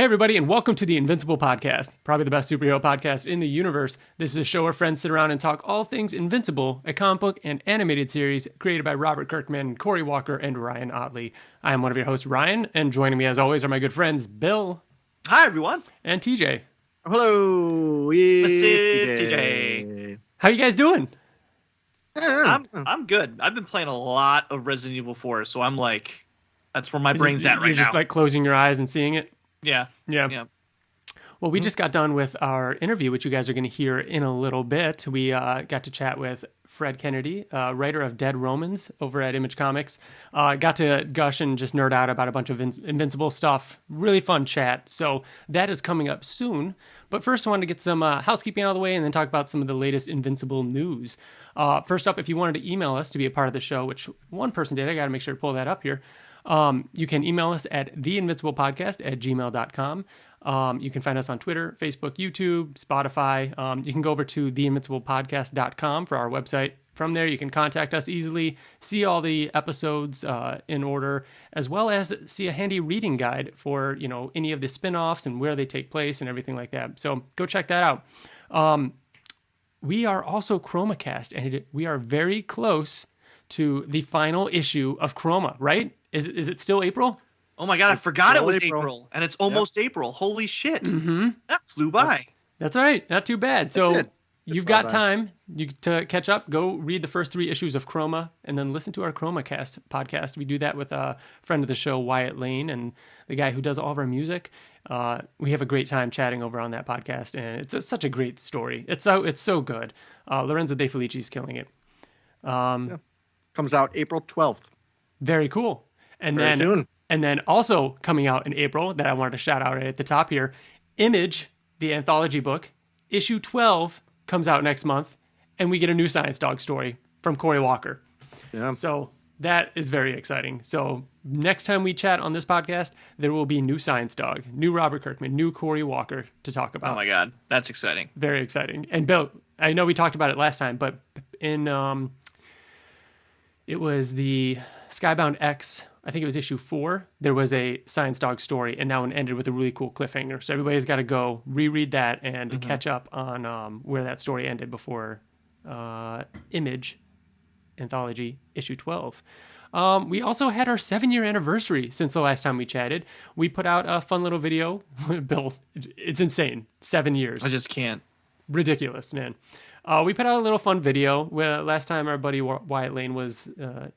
Hey, everybody, and welcome to the Invincible podcast, probably the best superhero podcast in the universe. This is a show where friends sit around and talk all things Invincible, a comic book and animated series created by Robert Kirkman, Corey Walker, and Ryan Ottley. I am one of your hosts, Ryan, and joining me as always are my good friends, Bill. Hi, everyone. And TJ. Hello, it's TJ. How you guys doing? I'm good. I've been playing a lot of Resident Evil 4, so I'm like, that's where my brain's at right now. You're just like closing your eyes and seeing it? Yeah. Well, we just got done with our interview, which you guys are going to hear in a little bit. We got to chat with Fred Kennedy, writer of Dead Romans over at Image Comics. Got to gush and just nerd out about a bunch of Invincible stuff. Really fun chat. So that is coming up soon. But first, I wanted to get some housekeeping out of the way and then talk about some of the latest Invincible news. First up, if you wanted to email us to be a part of the show, which one person did, I got to make sure to pull that up here. You can email us at theinvinciblepodcast@gmail.com. You can find us on Twitter, Facebook, YouTube, Spotify. You can go over to theinvinciblepodcast.com for our website. From there, you can contact us easily, see all the episodes in order, as well as see a handy reading guide for, any of the spin-offs and where they take place and everything like that. So go check that out. We are also ChromaCast, and we are very close to the final issue of Chroma, right? Is it still April? Oh my God, I forgot it was April, and it's almost April. Holy shit. Mm-hmm. That flew by. That's right. Not too bad. So you've got time to catch up. Go read the first 3 issues of Chroma and then listen to our ChromaCast podcast. We do that with a friend of the show, Wyatt Layne, and the guy who does all of our music. We have a great time chatting over on that podcast, and it's such a great story. It's so good. Lorenzo De Felici's killing it. Comes out April 12th. Very cool. And Very soon. And then also coming out in April, that I wanted to shout out right at the top here, Image, the anthology book, issue 12 comes out next month, and we get a new Science Dog story from Corey Walker. Yeah. So that is very exciting. So next time we chat on this podcast, there will be new Science Dog, new Robert Kirkman, new Corey Walker to talk about. Oh my God, that's exciting. Very exciting. And Bill, I know we talked about it last time, but in it was the Skybound X, I think it was issue 4, there was a Science Dog story, and now it ended with a really cool cliffhanger. So everybody's got to go reread that and catch up on where that story ended before Image Anthology issue 12. We also had our 7-year anniversary since the last time we chatted. We put out a fun little video. Bill, it's insane. 7 years. I just can't. Ridiculous, man. We put out a little fun video. Last time our buddy Wyatt Layne was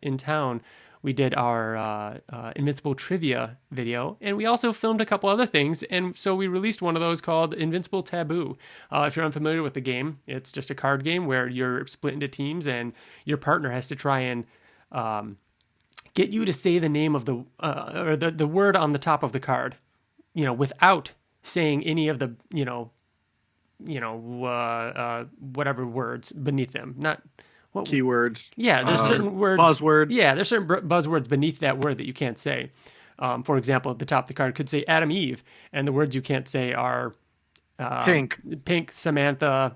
in town, we did our Invincible trivia video, and we also filmed a couple other things, and so we released one of those called Invincible Taboo. If you're unfamiliar with the game, it's just a card game where you're split into teams, and your partner has to try and get you to say the name of or the word on the top of the card, without saying any of the, whatever words beneath them. Not keywords. Yeah, there's certain words. Buzzwords. Yeah, there's certain buzzwords beneath that word that you can't say. For example, at the top of the card could say Adam Eve, and the words you can't say are Pink, Samantha,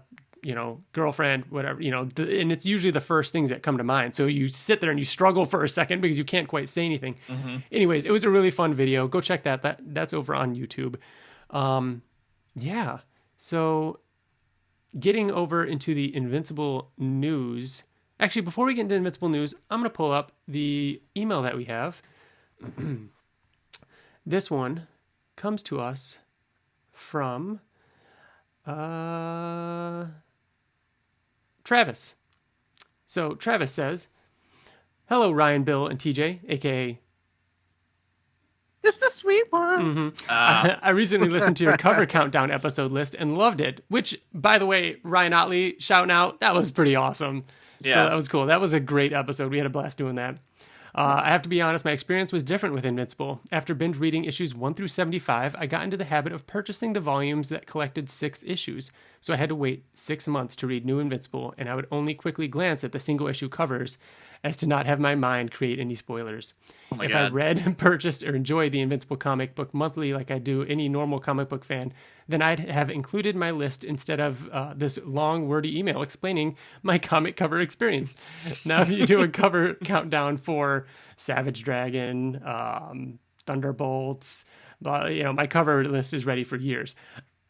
girlfriend, whatever, and it's usually the first things that come to mind. So you sit there and you struggle for a second because you can't quite say anything. Mm-hmm. Anyways, it was a really fun video. Go check that. That's over on YouTube. Yeah. So getting over into the Invincible news. Actually, before we get into Invincible news, I'm going to pull up the email that we have. This one comes to us from Travis. So Travis says, "Hello, Ryan, Bill, and TJ, aka Just a sweet one." Mm-hmm. I recently listened to your cover countdown episode list and loved it, which, by the way, Ryan Ottley shouting out, that was pretty awesome. Yeah. So that was cool. That was a great episode. We had a blast doing that. I have to be honest, my experience was different with Invincible. After binge reading issues 1 through 75, I got into the habit of purchasing the volumes that collected 6 issues. So I had to wait 6 months to read New Invincible, and I would only quickly glance at the single issue covers as to not have my mind create any spoilers. Oh if God. I read, purchased, or enjoyed the Invincible comic book monthly like I do any normal comic book fan, then I'd have included my list instead of this long, wordy email explaining my comic cover experience. Now, if you do a cover countdown for Savage Dragon, Thunderbolts, My cover list is ready for years.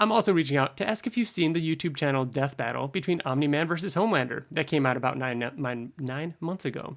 I'm also reaching out to ask if you've seen the YouTube channel Death Battle between Omni-Man versus Homelander that came out about 9 months ago.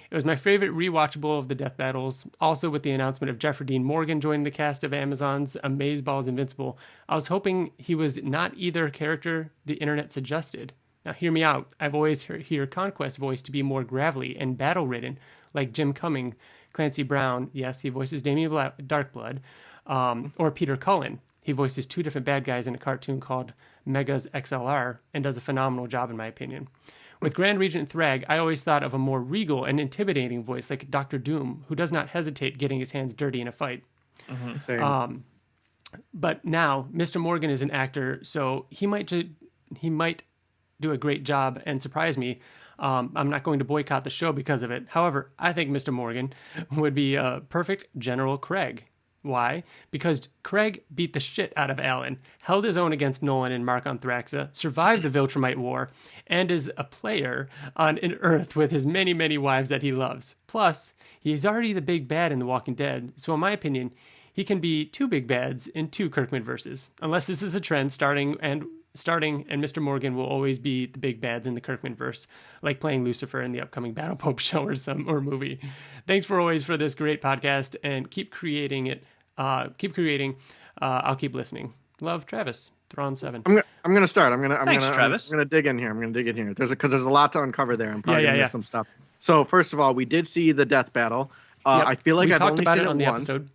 It was my favorite rewatchable of the death battles. Also, with the announcement of Jeffrey Dean Morgan joining the cast of Amazon's Amazeballs Invincible, I was hoping he was not either character the internet suggested. Now, hear me out. I've always heard Conquest's voice to be more gravelly and battle-ridden, like Jim Cumming, Clancy Brown. Yes, he voices Damien Darkblood, or Peter Cullen. He voices 2 different bad guys in a cartoon called Megas XLR and does a phenomenal job, in my opinion. With Grand Regent Thrag, I always thought of a more regal and intimidating voice like Dr. Doom, who does not hesitate getting his hands dirty in a fight. But now, Mr. Morgan is an actor, so he might do a great job and surprise me. I'm not going to boycott the show because of it. However, I think Mr. Morgan would be a perfect General Craig. Why? Because Craig beat the shit out of Alan, held his own against Nolan and Mark on Thraxa, survived the Viltrumite War, and is a player on an Earth with his many, many wives that he loves. Plus, he's already the big bad in The Walking Dead, so in my opinion, he can be 2 big bads in 2 Kirkman verses. Unless this is a trend starting, and Mr. Morgan will always be the big bads in the Kirkman verse, like playing Lucifer in the upcoming Battle Pope show or movie. Thanks for this great podcast, and keep creating it. I'll keep listening. Love, Travis. Thrawn7. I'm gonna start. Travis. I'm gonna dig in here. There's a lot to uncover there. I'm probably gonna miss some stuff. So first of all, we did see the death battle. I feel like I've only seen it once. Episode.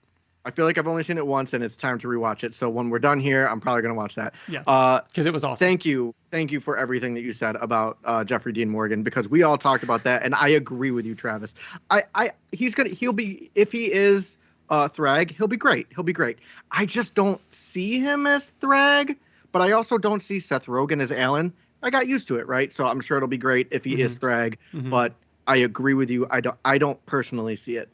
I feel like I've only seen it once, and it's time to rewatch it. So when we're done here, I'm probably gonna watch that. Yeah. Because it was awesome. Thank you for everything that you said about Jeffrey Dean Morgan, because we all talked about that, and I agree with you, Travis. He'll be, if he is Thrag, he'll be great. I just don't see him as Thrag, but I also don't see Seth Rogen as Alan. I got used to it, right? So I'm sure it'll be great if he is Thrag, but I agree with you. I don't personally see it.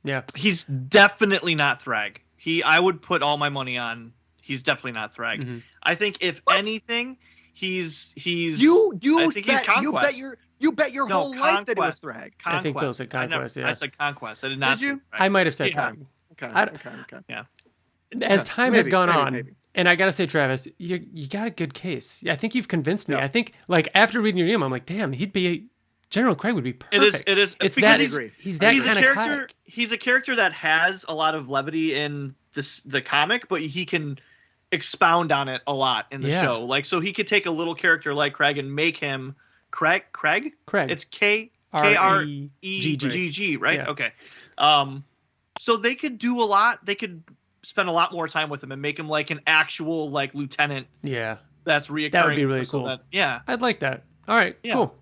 Yeah. He's definitely not Thrag. I would put all my money on he's definitely not Thrag. I think if anything, he's you bet your whole Conquest. life that it was Thrag. Conquest. I think Bill said Conquest. I said Conquest. I did not. Did you? I might have said Conquest. Okay. Yeah. As time has gone on, and I gotta say, Travis, you got a good case. I think you've convinced me. Yeah. I think, like, after reading your email, I'm like, damn, General Craig would be perfect. It is. It's because that he's that kind of character. He's a character that has a lot of levity in the comic, but he can expound on it a lot in the show. Like, so he could take a little character like Craig and make him Craig. It's K-R-E-G-G, right? Yeah. Okay. So they could do a lot. They could spend a lot more time with him and make him like an actual like lieutenant. Yeah. That's reoccurring. That would be really cool. I'd like that. All right. Yeah. Cool.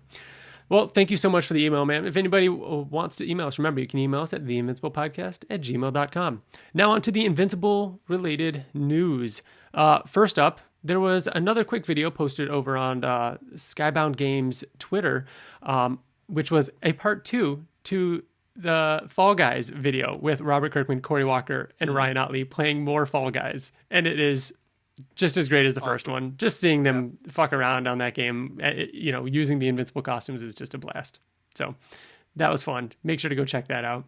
Well, thank you so much for the email, man. If anybody wants to email us, remember, you can email us at theinvinciblepodcast@gmail.com. Now on to the Invincible-related news. First up, there was another quick video posted over on Skybound Games Twitter, which was a part 2 to the Fall Guys video with Robert Kirkman, Corey Walker, and Ryan Ottley playing more Fall Guys. And it is just as great as the first one. Just seeing them fuck around on that game, using the Invincible costumes is just a blast. So that was fun. Make sure to go check that out.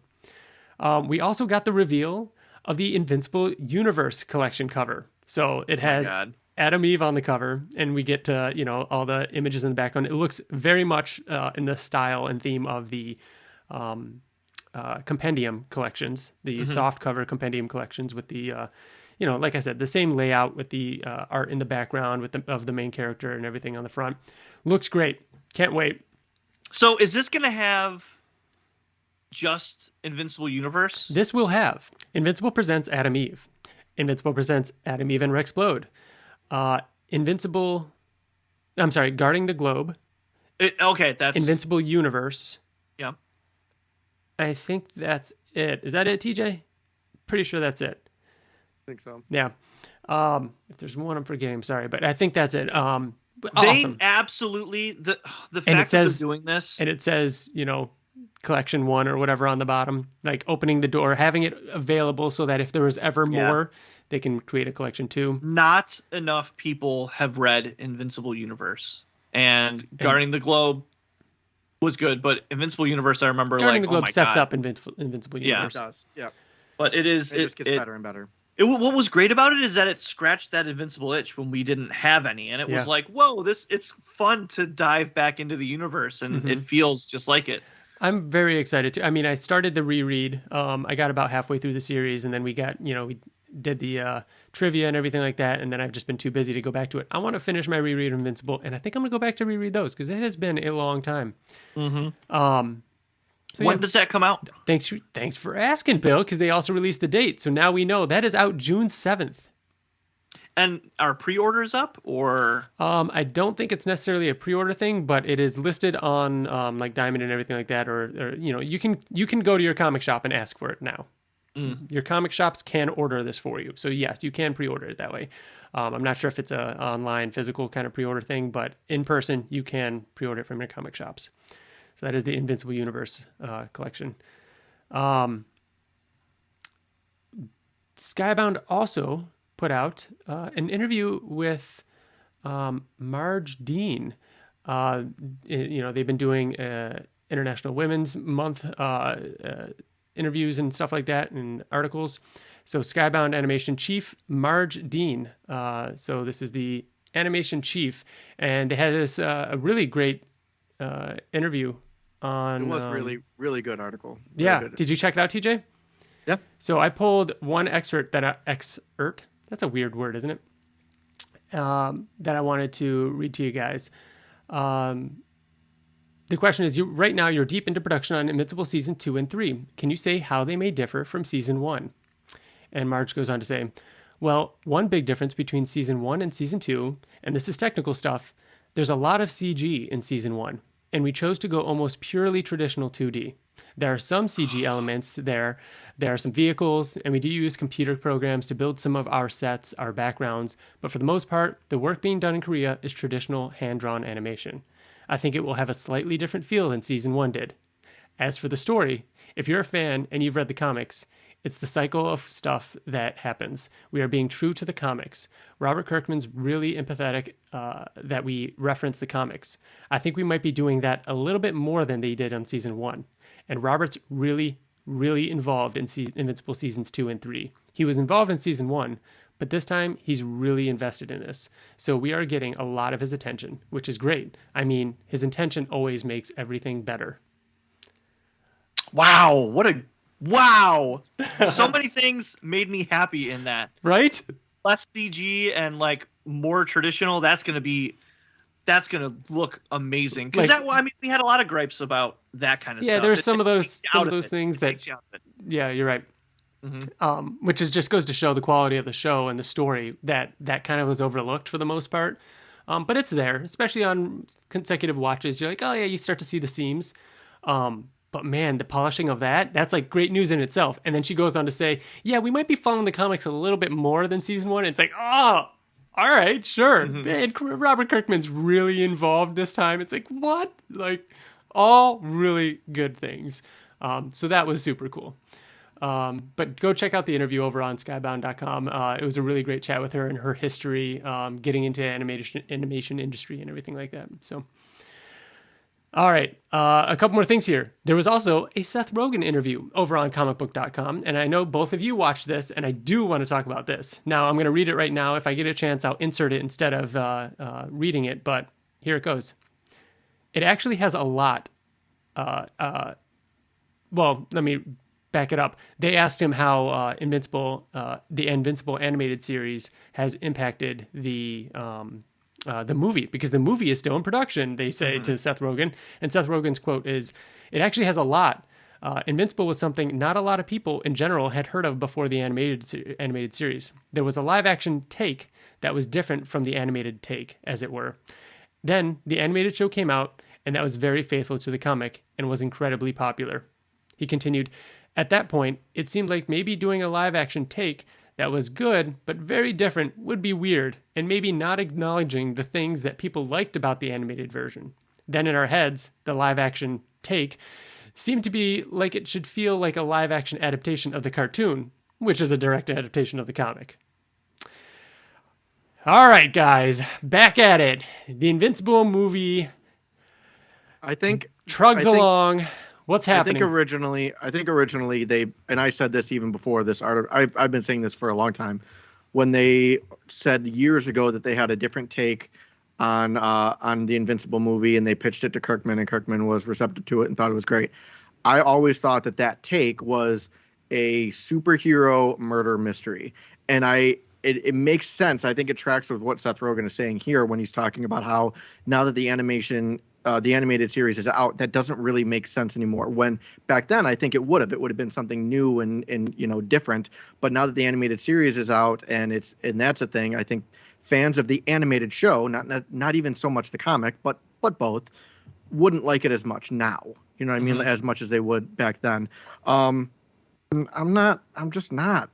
We also got the reveal of the Invincible Universe collection cover. So it has Adam Eve on the cover, and we get to, all the images in the background. It looks very much in the style and theme of the compendium collections, the soft cover compendium collections with the, like I said, the same layout with the art in the background of the main character and everything on the front. Looks great. Can't wait. So is this going to have just Invincible Universe? This will have Invincible presents Adam Eve. Invincible presents Adam Eve and Rexplode. Guarding the Globe. That's Invincible Universe. Yeah. I think that's it. Is that it, TJ? Pretty sure that's it. I think so. Yeah. If there's one I'm forgetting, I'm sorry, but I think that's it. Awesome. They absolutely the fact that they're doing this, and it says, collection 1 or whatever on the bottom, like opening the door, having it available so that if there was ever more, they can create a collection 2. Not enough people have read Invincible Universe, and Guarding the Globe was good, but Invincible Universe, I remember, Guarding the Globe sets up Invincible Universe. Yeah, it does. Yeah, but it is it just gets better and better. What was great about it is that it scratched that Invincible itch when we didn't have any, and it was like, whoa, it's fun to dive back into the universe, and it feels just like it. I'm very excited too. I mean, I started the reread. I got about halfway through the series, and then we did the trivia and everything like that, and then I've just been too busy to go back to it. I want to finish my reread of Invincible, and I think I'm gonna go back to reread those because it has been a long time. So when does that come out? Thanks for asking, Bill, because they also released the date, so now we know that is out June 7th. And are pre-orders up, or? I don't think it's necessarily a pre-order thing, but it is listed on like Diamond and everything like that, or you can go to your comic shop and ask for it now. Your comic shops can order this for you, so yes, you can pre-order it that way. I'm not sure if it's a online physical kind of pre-order thing, but in person you can pre-order it from your comic shops. So that is the Invincible Universe collection. Skybound also put out an interview with Marge Dean. They've been doing International Women's Month interviews and stuff like that and articles. So Skybound Animation Chief Marge Dean. So this is the animation chief, and they had this a really great interview on. It was really good article. Really good. Did you check it out, TJ? Yeah. So I pulled one excerpt excerpt. That's a weird word, isn't it? That I wanted to read to you guys. The question is, right now you're deep into production on Invincible Season 2 and 3. Can you say how they may differ from Season 1? And Marge goes on to say, well, one big difference between Season 1 and Season 2, and this is technical stuff, there's a lot of CG in Season 1, and we chose to go almost purely traditional 2D. There are some CG elements there. There are some vehicles, and we do use computer programs to build some of our sets, our backgrounds, but for the most part, the work being done in Korea is traditional hand-drawn animation. I think it will have a slightly different feel than Season 1 did. As for the story, if you're a fan and you've read the comics, it's the cycle of stuff that happens. We are being true to the comics. Robert Kirkman's really empathetic that we reference the comics. I think we might be doing that a little bit more than they did on Season 1. And Robert's really, really involved in Invincible Seasons 2 and 3. He was involved in Season 1, but this time he's really invested in this. So we are getting a lot of his attention, which is great. I mean, his intention always makes everything better. Wow, wow. So many things made me happy in that. Right? Less CG and like more traditional, that's going to look amazing. Because we had a lot of gripes about that kind of stuff. Yeah, there's some of those things that. Yeah, you're right. Mm-hmm. Which just goes to show the quality of the show and the story that kind of was overlooked for the most part. But it's there, especially on consecutive watches. You're like, oh yeah, you start to see the seams. But man, the polishing of that's like great news in itself. And then she goes on to say, yeah, we might be following the comics a little bit more than Season 1. It's like, oh, all right, sure. Man, Robert Kirkman's really involved this time. It's like, what? Like, all really good things. So that was super cool. But go check out the interview over on skybound.com. It was a really great chat with her and her history, getting into animation industry and everything like that. So, all right, a couple more things here. There was also a Seth Rogen interview over on comicbook.com, and I know both of you watched this, and I do want to talk about this. Now, I'm going to read it right now. If I get a chance, I'll insert it instead of reading it, but here it goes. It actually has a lot. Well, let me back it up. They asked him how the Invincible animated series has impacted the movie, because the movie is still in production, they say to Seth Rogen. And Seth Rogen's quote is, it actually has a lot. Invincible was something not a lot of people in general had heard of before the animated series. There was a live action take that was different from the animated take, as it were. Then the animated show came out, and that was very faithful to the comic and was incredibly popular. He continued, at that point, it seemed like maybe doing a live action take that was good, but very different would be weird, and maybe not acknowledging the things that people liked about the animated version. Then in our heads, the live-action take seemed to be like it should feel like a live-action adaptation of the cartoon, which is a direct adaptation of the comic. All right, guys, back at it. The Invincible movie, I think trugs along What's happening? I think originally they, and I said this even before this article. I've been saying this for a long time. When they said years ago that they had a different take on the Invincible movie, and they pitched it to Kirkman, and Kirkman was receptive to it and thought it was great. I always thought that take was a superhero murder mystery, and it makes sense. I think it tracks with what Seth Rogen is saying here when he's talking about how now that the animated series is out, that doesn't really make sense anymore. When back then, I think it would have been something new and different. But now that the animated series is out and that's a thing, I think fans of the animated show, not even so much the comic, but both, wouldn't like it as much now. You know what I mean? As much as they would back then. I'm just not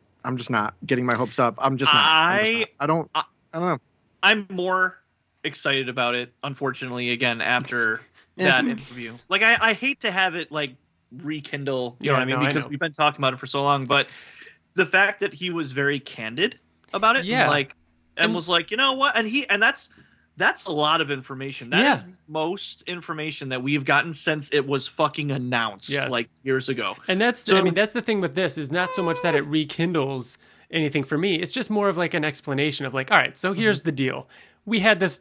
getting my hopes up. I'm just not. I don't know. I'm more excited about it, unfortunately, again, after that interview. Like, I hate to have it, like, rekindle, you know what I mean? Because we've been talking about it for so long, but the fact that he was very candid about it, and was like, you know what? And that's a lot of information. That is the most information that we've gotten since it was fucking announced, like, years ago. And that's the thing with this, is not so much that it rekindles anything for me. It's just more of like an explanation of like, all right, so here's the deal. We had this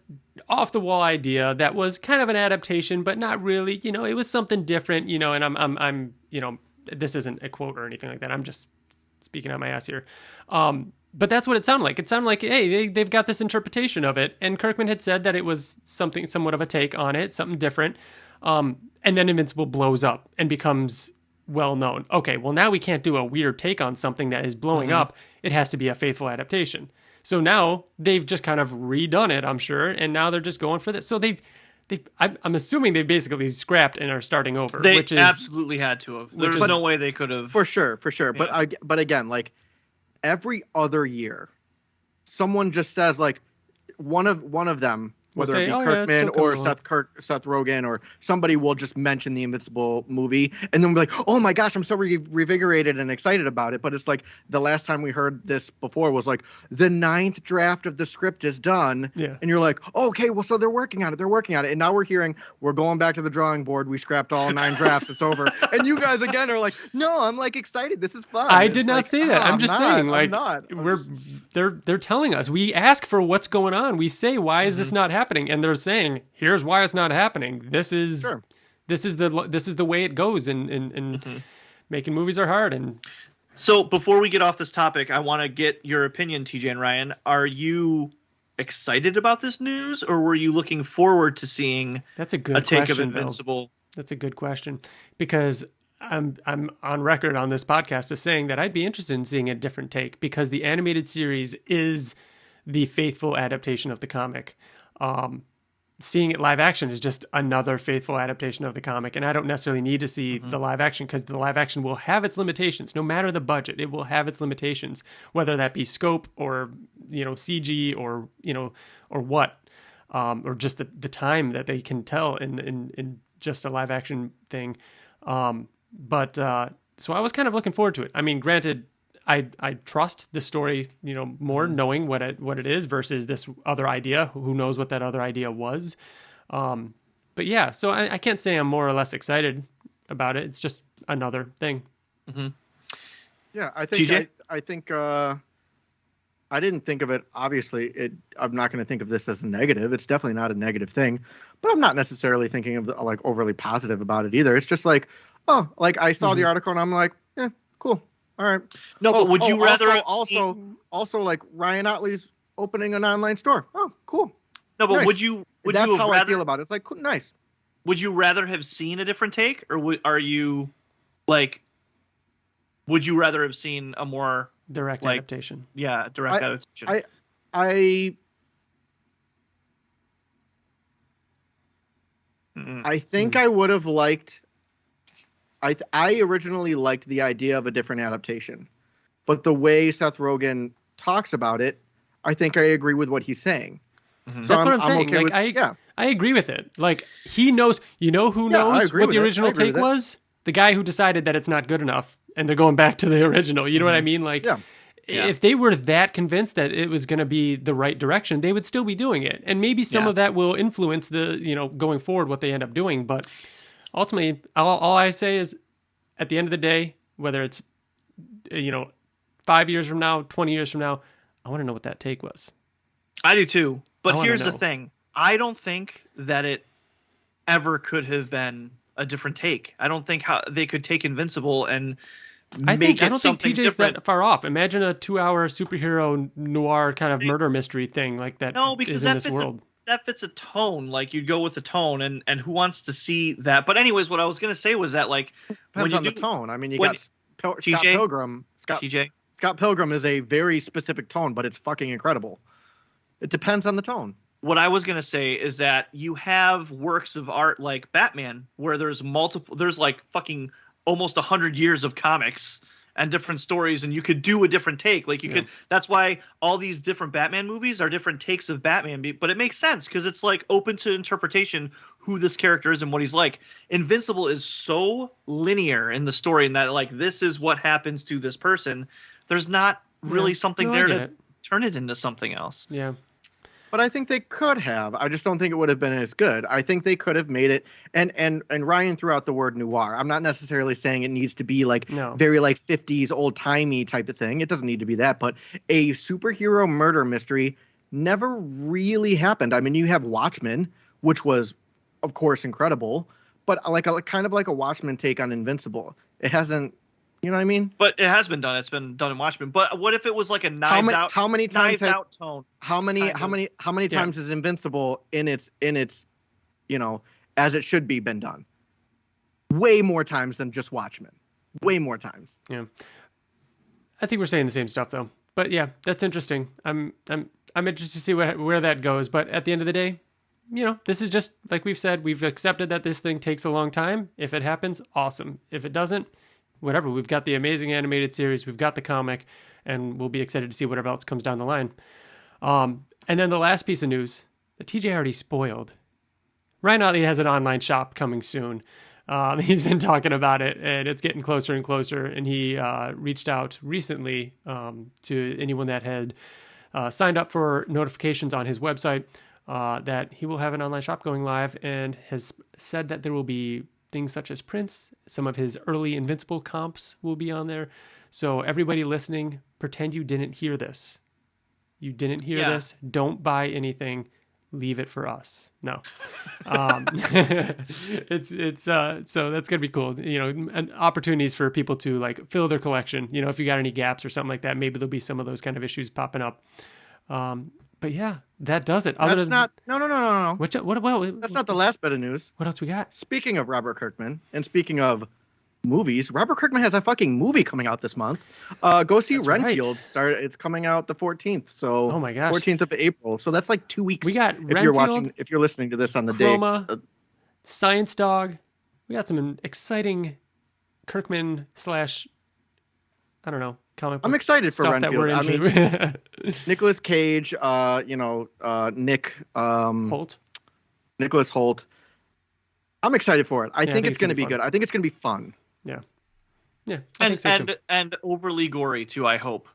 off-the-wall idea that was kind of an adaptation, but not really. You know, it was something different. You know, and I'm this isn't a quote or anything like that. I'm just speaking out my ass here. But that's what it sounded like. It sounded like, hey, they've got this interpretation of it, and Kirkman had said that it was somewhat of a take on it, something different. And then Invincible blows up and becomes well known. Okay, well now we can't do a weird take on something that is blowing up. It has to be a faithful adaptation. So now they've just kind of redone it, I'm sure, and now they're just going for this. So I'm assuming they basically scrapped and are starting over. They absolutely had to have. There's no way they could have. For sure. Yeah. But again, like every other year, someone just says like one of them, whether it be Kirkman or Seth Rogen or somebody, will just mention the Invincible movie, and then we'll be like, oh my gosh, I'm so revigorated and excited about it. But it's like the last time we heard this before was like the 9th draft of the script is done, and you're like, okay, well, so they're working on it, and now we're hearing we're going back to the drawing board. We scrapped all 9 drafts. It's over, and you guys again are like, no, I'm like excited. This is fun. I did not say that. I'm just saying, like, they're telling us. We ask for what's going on. We say, why is this not happening? And they're saying, here's why it's not happening. This is the way it goes, and making movies are hard. And so before we get off this topic, I want to get your opinion, TJ and Ryan. Are you excited about this news, or were you looking forward to seeing a take of Invincible? That's a good question, because I'm on record on this podcast of saying that I'd be interested in seeing a different take, because the animated series is the faithful adaptation of the comic. Seeing it live action is just another faithful adaptation of the comic, and I don't necessarily need to see the live action, because the live action will have its limitations. No matter the budget, it will have its limitations, whether that be scope or CG or or what, or just the time that they can tell in just a live action thing. But so I was kind of looking forward to it. I mean, granted, I trust the story, more knowing what it is versus this other idea. Who knows what that other idea was? But yeah, so I can't say I'm more or less excited about it. It's just another thing. Mm-hmm. Yeah, I think TJ? I think I didn't think of it. Obviously, I'm not going to think of this as a negative. It's definitely not a negative thing, but I'm not necessarily thinking of like overly positive about it either. It's just like, oh, like I saw the article and I'm like, yeah, cool. All right. No, but would you rather also like Ryan Ottley's opening an online store? Oh, cool. No, but nice. would you That's have how rather, I feel about it. It's like, cool, nice. Would you rather have seen a different take, or are you like, would you rather have seen a more direct adaptation? Yeah, direct adaptation. I think I would have liked. I originally liked the idea of a different adaptation, but the way Seth Rogen talks about it, I think I agree with what he's saying. Mm-hmm. So that's what I'm saying. Okay, I agree with it. Like, he knows. Who knows what the original take was? The guy who decided that it's not good enough, and they're going back to the original. You know what I mean? Like, if they were that convinced that it was going to be the right direction, they would still be doing it. And maybe some of that will influence the, going forward, what they end up doing. But ultimately, all I say is, at the end of the day, whether it's 5 years from now, 20 years from now, I want to know what that take was. I do too. But here's the know. thing. I don't think that it ever could have been a different take. I don't think how they could take Invincible and I make don't it something think TJ's different. that far off. Imagine a 2-hour superhero noir kind of murder mystery thing like that. No, because is in this world. That fits a tone. Like, you'd go with the tone, and who wants to see that? But anyways, what I was gonna say was that, like, Depends on the tone. I mean, you got Scott Pilgrim. Scott Pilgrim is a very specific tone, but it's fucking incredible. It depends on the tone. What I was gonna say is that you have works of art like Batman, where there's like fucking almost 100 years of comics and different stories, and you could do a different take. Like, you could. That's why all these different Batman movies are different takes of Batman. But it makes sense because it's like open to interpretation who this character is and what he's like. Invincible is so linear in the story, in that, like, this is what happens to this person. There's not really something there to turn it into something else. Yeah. But I think they could have. I just don't think it would have been as good. I think they could have made it. And Ryan threw out the word noir. I'm not necessarily saying it needs to be like very like 50s old timey type of thing. It doesn't need to be that. But a superhero murder mystery never really happened. I mean, you have Watchmen, which was, of course, incredible, but like a kind of like a Watchmen take on Invincible. It hasn't. You know what I mean? But it has been done. It's been done in Watchmen. But what if it was like a Knives Out? How many times tone? How many times is Invincible in its as it should be been done? Way more times than just Watchmen. Way more times. Yeah. I think we're saying the same stuff though. But yeah, that's interesting. I'm interested to see where that goes. But at the end of the day, this is just like we've said. We've accepted that this thing takes a long time. If it happens, awesome. If it doesn't, whatever. We've got the amazing animated series, we've got the comic, and we'll be excited to see whatever else comes down the line. And then the last piece of news that TJ already spoiled. Ryan Ottley has an online shop coming soon. He's been talking about it, and it's getting closer and closer. And he reached out recently to anyone that had signed up for notifications on his website that he will have an online shop going live, and has said that there will be things such as prints. Some of his early Invincible comps will be on there. So everybody listening, pretend you didn't hear this. You didn't hear this. Don't buy anything. Leave it for us. No. It's so that's gonna be cool. And opportunities for people to like fill their collection. If you got any gaps or something like that, maybe there'll be some of those kind of issues popping up. But yeah, that does it. No. What, that's not the last bit of news. What else we got? Speaking of Robert Kirkman, and speaking of movies, Robert Kirkman has a fucking movie coming out this month. Go see That's Renfield. It's coming out the 14th. So oh my gosh, 14th of April. So that's like 2 weeks. We got if you're listening to this on the Chroma, day. Science Dog. We got some exciting Kirkman / I don't know. Comic book I'm excited for Renfield. I mean, Nicolas Cage, Nick Holt. Nicholas Holt. I'm excited for it. I think it's going to be good. I think it's going to be fun. Yeah. And overly gory too, I hope.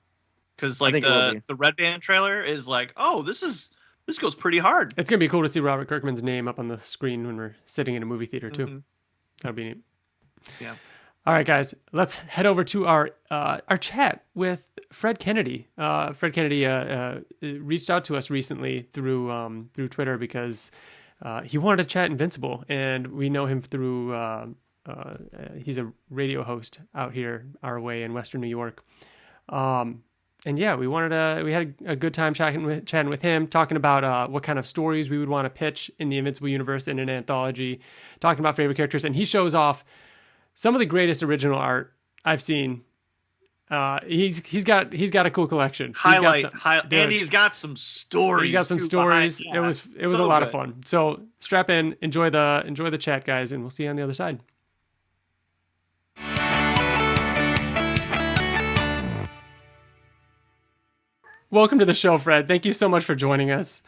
Because like the Red Band trailer is like, oh, this goes pretty hard. It's going to be cool to see Robert Kirkman's name up on the screen when we're sitting in a movie theater too. Mm-hmm. That'll be neat. Yeah. All right, guys, let's head over to our chat with Fred Kennedy. Fred Kennedy reached out to us recently through Twitter because he wanted to chat Invincible, and we know him through he's a radio host out here our way in Western New York. And yeah, we had a good time chatting with him, talking about what kind of stories we would want to pitch in the Invincible universe in an anthology, talking about favorite characters, and he shows off some of the greatest original art I've seen. He's got a cool collection. And he's got some stories. He's got some stories. It was a lot of fun. So strap in, enjoy the chat, guys, and we'll see you on the other side. Welcome to the show, Fred. Thank you so much for joining us.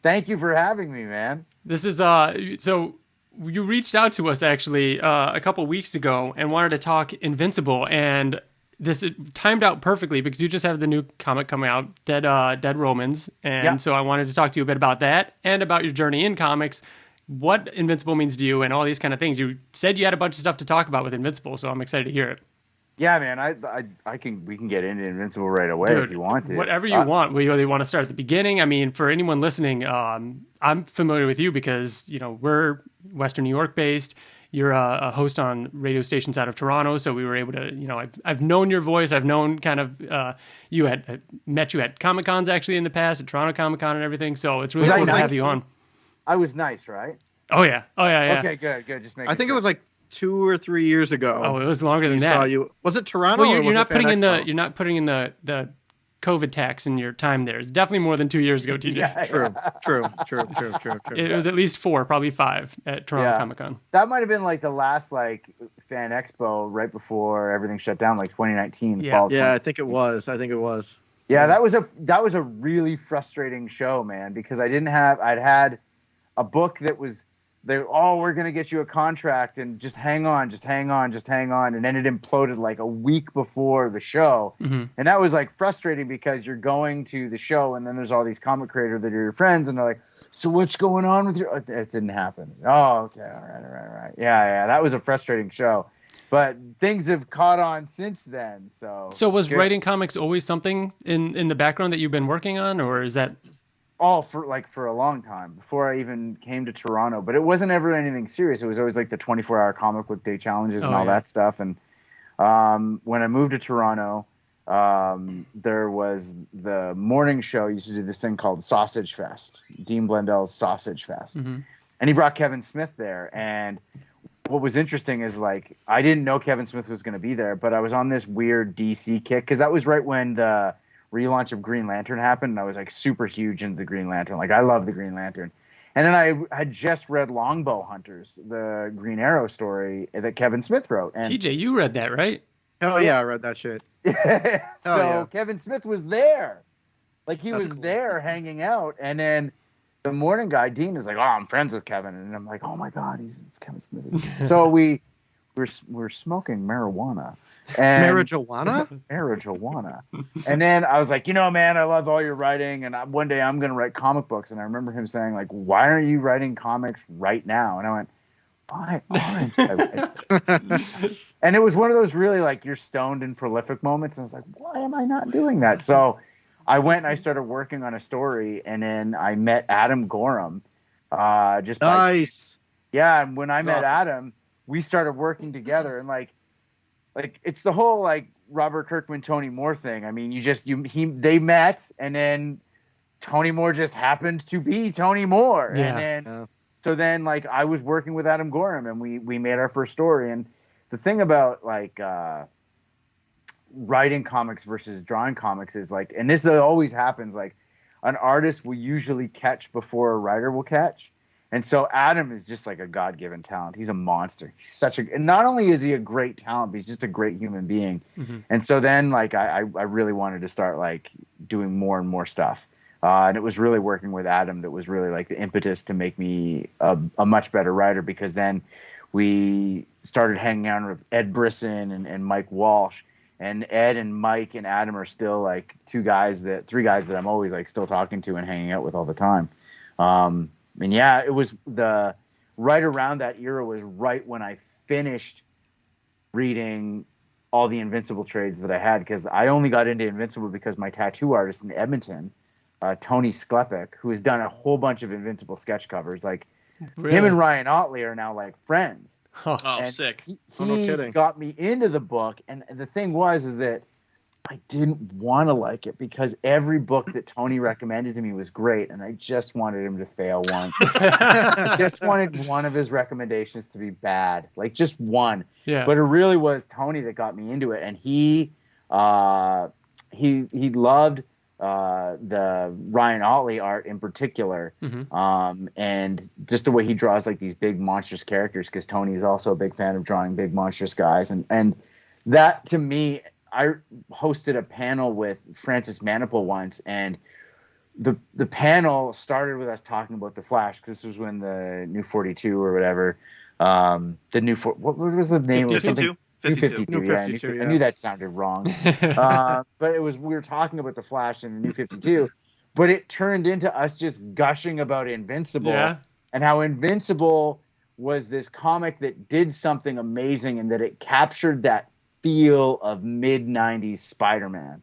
Thank you for having me, man. This is so you reached out to us actually a couple weeks ago and wanted to talk Invincible, and this timed out perfectly because you just have the new comic coming out, Dead Romans, and so I wanted to talk to you a bit about that and about your journey in comics, what Invincible means to you and all these kind of things. You said you had a bunch of stuff to talk about with Invincible, so I'm excited to hear it. Yeah, man, we can get into Invincible right away. Dude, if you want to. Whatever you want. We really want to start at the beginning. I mean, for anyone listening, I'm familiar with you because, we're Western New York based. You're a host on radio stations out of Toronto, so we were able to, I've known your voice. I've known kind of met you at Comic Cons actually in the past, at Toronto Comic Con and everything. So it's really cool to have you on. I was nice, right? Oh yeah. Okay, good. Just making I think sure. it was like 2 or 3 years ago. Oh, it was longer than that. Saw you. Was it Toronto? Well, or you're was not it putting Fan in Expo? you're not putting in the COVID tax in your time there. It's definitely more than 2 years ago, TJ. Yeah, True. It was at least 4, probably 5 at Toronto Comic Con. That might have been like the last Fan Expo right before everything shut down, like 2019. Yeah. Fall Yeah, I think it was. Yeah, that was a really frustrating show, man, because I'd had a book that was we're gonna get you a contract and just hang on, and then it imploded like a week before the show, and that was like frustrating because you're going to the show and then there's all these comic creators that are your friends and they're like, so what's going on with your? It didn't happen. Oh, okay, all right. Yeah, that was a frustrating show. But things have caught on since then. So was writing comics always something in the background that you've been working on, or is that? For a long time before I even came to Toronto, but it wasn't ever anything serious. It was always like the 24-hour comic book day challenges and all that stuff. And when I moved to Toronto, there was the morning show used to do this thing called Sausage Fest, Dean Blundell's Sausage Fest, and he brought Kevin Smith there. And what was interesting is I didn't know Kevin Smith was going to be there, but I was on this weird DC kick because that was right when the relaunch of Green Lantern happened, and I was super huge into the Green Lantern. I love the Green Lantern. And then I had just read Longbow Hunters, the Green Arrow story that Kevin Smith wrote. And TJ, you read that, right? Oh yeah, I read that shit. Kevin Smith was there. He was cool. There hanging out, and then the morning guy, Dean, is like, oh, I'm friends with Kevin. And I'm like, oh my God, it's Kevin Smith. So we're smoking marijuana. And marijuana. And then I was like, man, I love all your writing, and one day I'm going to write comic books. And I remember him saying, why aren't you writing comics right now? And I went, why aren't I? And it was one of those really you're stoned and prolific moments. And I was like, why am I not doing that? So I went and I started working on a story, and then I met Adam Gorham. Nice. Yeah, and when I met awesome. Adam, we started working together, and it's the whole Robert Kirkman, Tony Moore thing. I mean, they met, and then Tony Moore just happened to be Tony Moore. Yeah. And then, so then I was working with Adam Gorham, and we made our first story. And the thing about writing comics versus drawing comics is and this always happens, an artist will usually catch before a writer will catch. And so Adam is just a God-given talent. He's a monster. He's and not only is he a great talent, but he's just a great human being. And so then I really wanted to start doing more and more stuff. And it was really working with Adam that was really the impetus to make me a much better writer, because then we started hanging out with Ed Brisson and Mike Walsh. And Ed and Mike and Adam are still three guys that I'm always still talking to and hanging out with all the time. And yeah, it was right around that era was right when I finished reading all the Invincible trades that I had, because I only got into Invincible because my tattoo artist in Edmonton, Tony Sklepek, who has done a whole bunch of Invincible sketch covers, Really? Him and Ryan Ottley are now friends. Huh. Oh, And sick. He got me into the book, and the thing is that I didn't want to like it because every book that Tony recommended to me was great, and I just wanted him to fail once. I just wanted one of his recommendations to be bad, just one. Yeah. But it really was Tony that got me into it, and he loved the Ryan Ottley art in particular, and just the way he draws these big monstrous characters, because Tony is also a big fan of drawing big monstrous guys, and that to me. I hosted a panel with Francis Manipul once, and the panel started with us talking about the Flash, because this was when the New 42 or whatever, the new what was the name? 52. 52. New Yeah, 52, yeah. I knew that sounded wrong, but we were talking about the Flash and the New 52, but it turned into us just gushing about Invincible. Yeah. and how Invincible was this comic that did something amazing and that it captured that feel of mid-90s Spider-Man.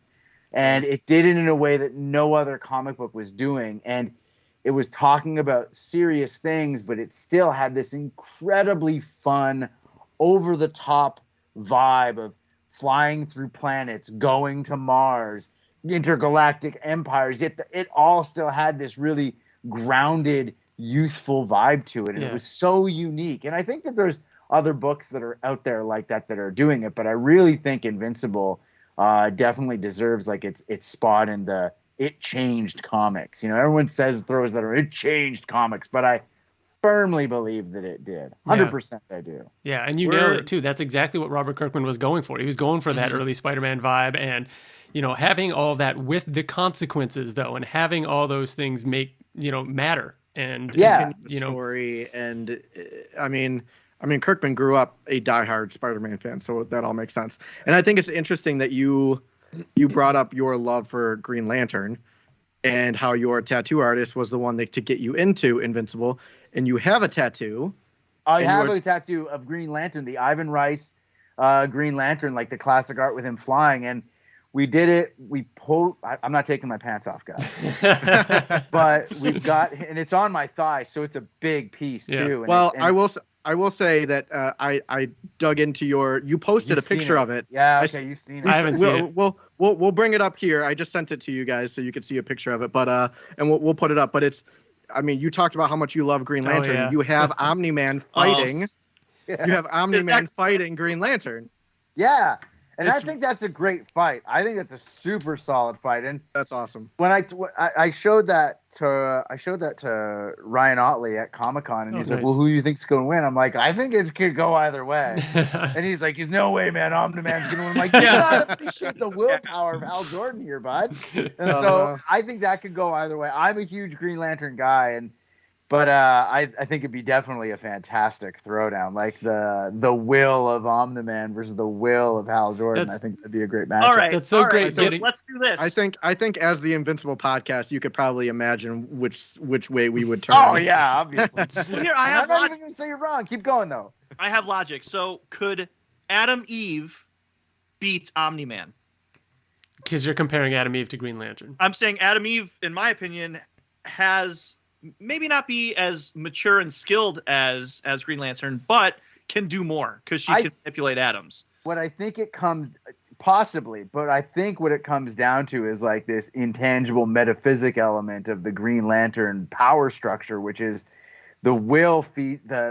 And it did it in a way that no other comic book was doing. And it was talking about serious things, but it still had this incredibly fun, over-the-top vibe of flying through planets, going to Mars, intergalactic empires. Yet it all still had this really grounded, youthful vibe to it. And it was so unique. And I think that there's other books that are out there like that are doing it. But I really think Invincible definitely deserves like its spot in the It Changed comics. You know, everyone throws that It Changed comics, but I firmly believe that it did. 100% I do. Yeah, and you nailed it too. That's exactly what Robert Kirkman was going for. He was going for that early Spider-Man vibe, and having all that with the consequences though, and having all those things make matter. And story, and I mean Kirkman grew up a diehard Spider-Man fan, so that all makes sense. And I think it's interesting that you brought up your love for Green Lantern and how your tattoo artist was the one to get you into Invincible, and you have a tattoo. I have a tattoo of Green Lantern, the Ivan Rice Green Lantern, like the classic art with him flying. And we did it. I'm not taking my pants off, guys. But we've got, and it's on my thigh, so it's a big piece too. And I will say that I dug into you posted a picture of it. Yeah, okay, you've seen it. I haven't seen it. We'll bring it up here. I just sent it to you guys so you can see a picture of it. But and we'll put it up. But you talked about how much you love Green Lantern. Yeah. You have Omni-Man fighting. You have Omni-Man fighting Green Lantern. Yeah. And I think that's a great fight. I think that's a super solid fight, and that's awesome. When I showed that to Ryan Ottley at Comic-Con, and he's like, "Well, who do you think's going to win?" I'm like, "I think it could go either way." And he's like, "There's no way, man. Omni-Man's going to win." I'm like, "You gotta appreciate the willpower of Hal Jordan here, bud." And so I think that could go either way. I'm a huge Green Lantern guy, but I think it'd be definitely a fantastic throwdown, like the will of Omni-Man versus the will of Hal Jordan. I think that'd be a great matchup. All right, that's so great. So let's do this. I think as the Invincible podcast, you could probably imagine which way we would turn. Oh yeah, obviously. Well, here I'm not even gonna say you're wrong. Keep going though. I have logic. So could Adam Eve beat Omni-Man? Because you're comparing Adam Eve to Green Lantern. I'm saying Adam Eve, in my opinion, has maybe not be as mature and skilled as Green Lantern, but can do more because she can manipulate atoms. What I think it comes possibly, but I think what it comes down to is like this intangible metaphysic element of the Green Lantern power structure, which is the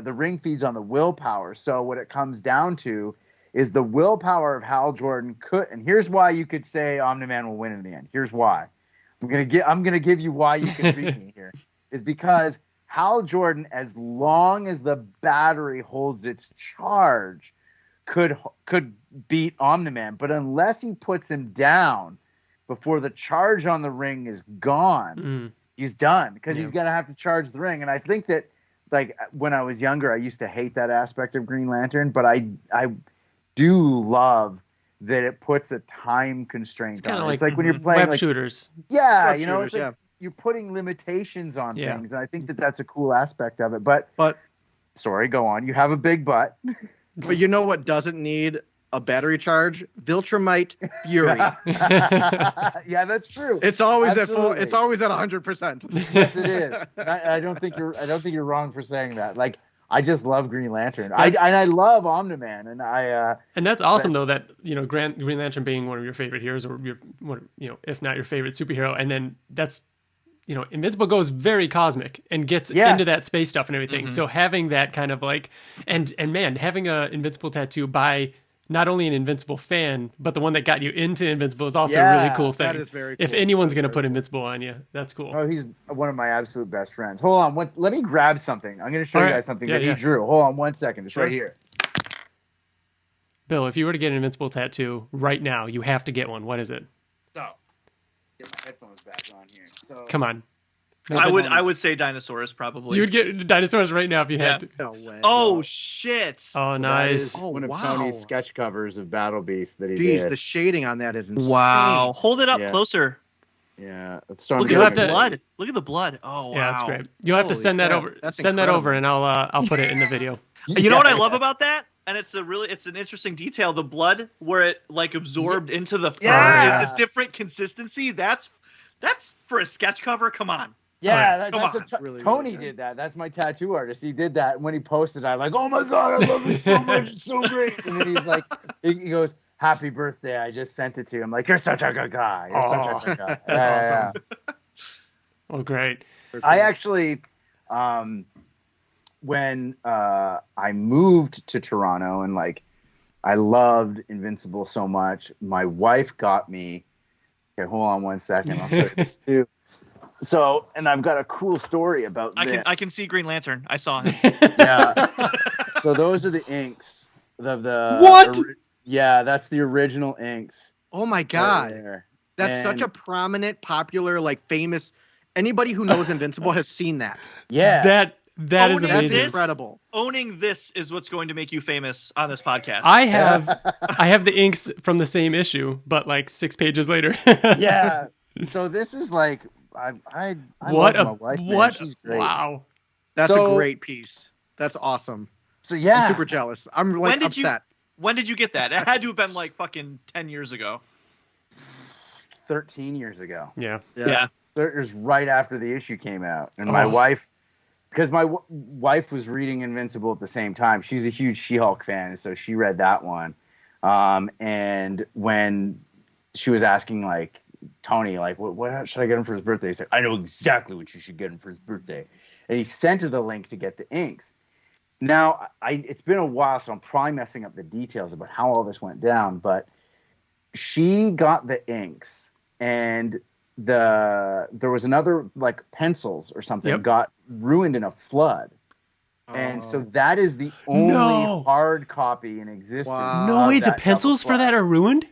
the ring feeds on the willpower. So what it comes down to is the willpower of Hal Jordan and here's why you could say Omni-Man will win in the end. Here's why. I'm gonna give you why you can beat me here. Is because Hal Jordan, as long as the battery holds its charge, could beat Omni-Man. But unless he puts him down before the charge on the ring is gone, he's done because he's gonna have to charge the ring. And I think that, like, when I was younger, I used to hate that aspect of Green Lantern, but I do love that it puts a time constraint on it. It's like when you're playing web shooters. Yeah, it's like you're putting limitations on things, and I think that that's a cool aspect of it. But sorry, go on. You have a big butt. But you know what doesn't need a battery charge? Viltrumite Fury. Yeah, that's true. It's always at full. It's always at 100%. Yes, it is. I don't think you're wrong for saying that. Like, I just love Green Lantern. I love Omni-Man, and that's awesome though. That Green Lantern being one of your favorite heroes, or if not your favorite superhero, and then that's. Invincible goes very cosmic and gets into that space stuff and everything. So having that kind of like, and man, having a Invincible tattoo by not only an Invincible fan, but the one that got you into Invincible is also a really cool thing. That is very cool. If anyone's going to put Invincible on you, that's cool. Oh, he's one of my absolute best friends. Hold on. Let me grab something. I'm going to show you guys something that he drew. Hold on 1 second. It's right here. Bill, if you were to get an Invincible tattoo right now, you have to get one. What is it? So, get my headphones back on here. So, come on. I would say dinosaurs probably. You would get dinosaurs right now if you had to. No way. Oh shit! Oh, nice. One of Tony's sketch covers of Battle Beast that he did. The shading on that is insane. Wow. Hold it up closer. Yeah. So Look You'll at have the to- blood. Look at the blood. Oh wow. Yeah, that's great. You'll have to Holy send that crap, over. that's Send that over, incredible. and I'll put it in the video. You know what I Yeah, love yeah. about that? And it's an interesting detail. The blood where it like absorbed into the fur Yeah. is a different consistency. That's for a sketch cover. Come on. Yeah, Come that's on. a Really, Tony really good. did that. That's my tattoo artist. He did that. When he posted, I'm like, oh my god, I love it so much, it's so great. And then he's like, he goes, "Happy birthday! I just sent it to you." I'm like, "You're such a good guy. You're such a good guy." That's Yeah, awesome. Oh, great. I actually, when I moved to Toronto and like, I loved Invincible so much. My wife got me. Okay, hold on one second. I'll show you this too. So, and I've got a cool story about this. I can see Green Lantern. I saw him. Yeah. So those are the inks. The What? Yeah, that's the original inks. Oh my right god. there. That's such And- a prominent, popular, like famous. Anybody who knows Invincible has seen that. Yeah. That is Owning That's amazing. this- incredible. Owning this is what's going to make you famous on this podcast. I have the inks from the same issue, but like 6 pages later. Yeah. So this is like I What love a my wife, man. what? She's great. Wow. That's So- a great piece. That's awesome. So yeah. I'm super jealous. I'm like When did you- upset. When did you get that? It had to have been like fucking 10 years ago. 13 years ago. Yeah. Yeah. It was right after the issue came out, and Oh. my wife, because my wife was reading Invincible at the same time. She's a huge She-Hulk fan, so she read that one. And when she was asking like Tony, like, what should I get him for his birthday? He's like, I know exactly what you should get him for his birthday, and he sent her the link to get the inks. Now, it's been a while, so I'm probably messing up the details about how all this went down, but she got the inks, and there was another like pencils or something Yep. got ruined in a flood. And so Oh. that is the only No. hard copy in existence. Wow. No of way, that the double pencils for flood. that are ruined?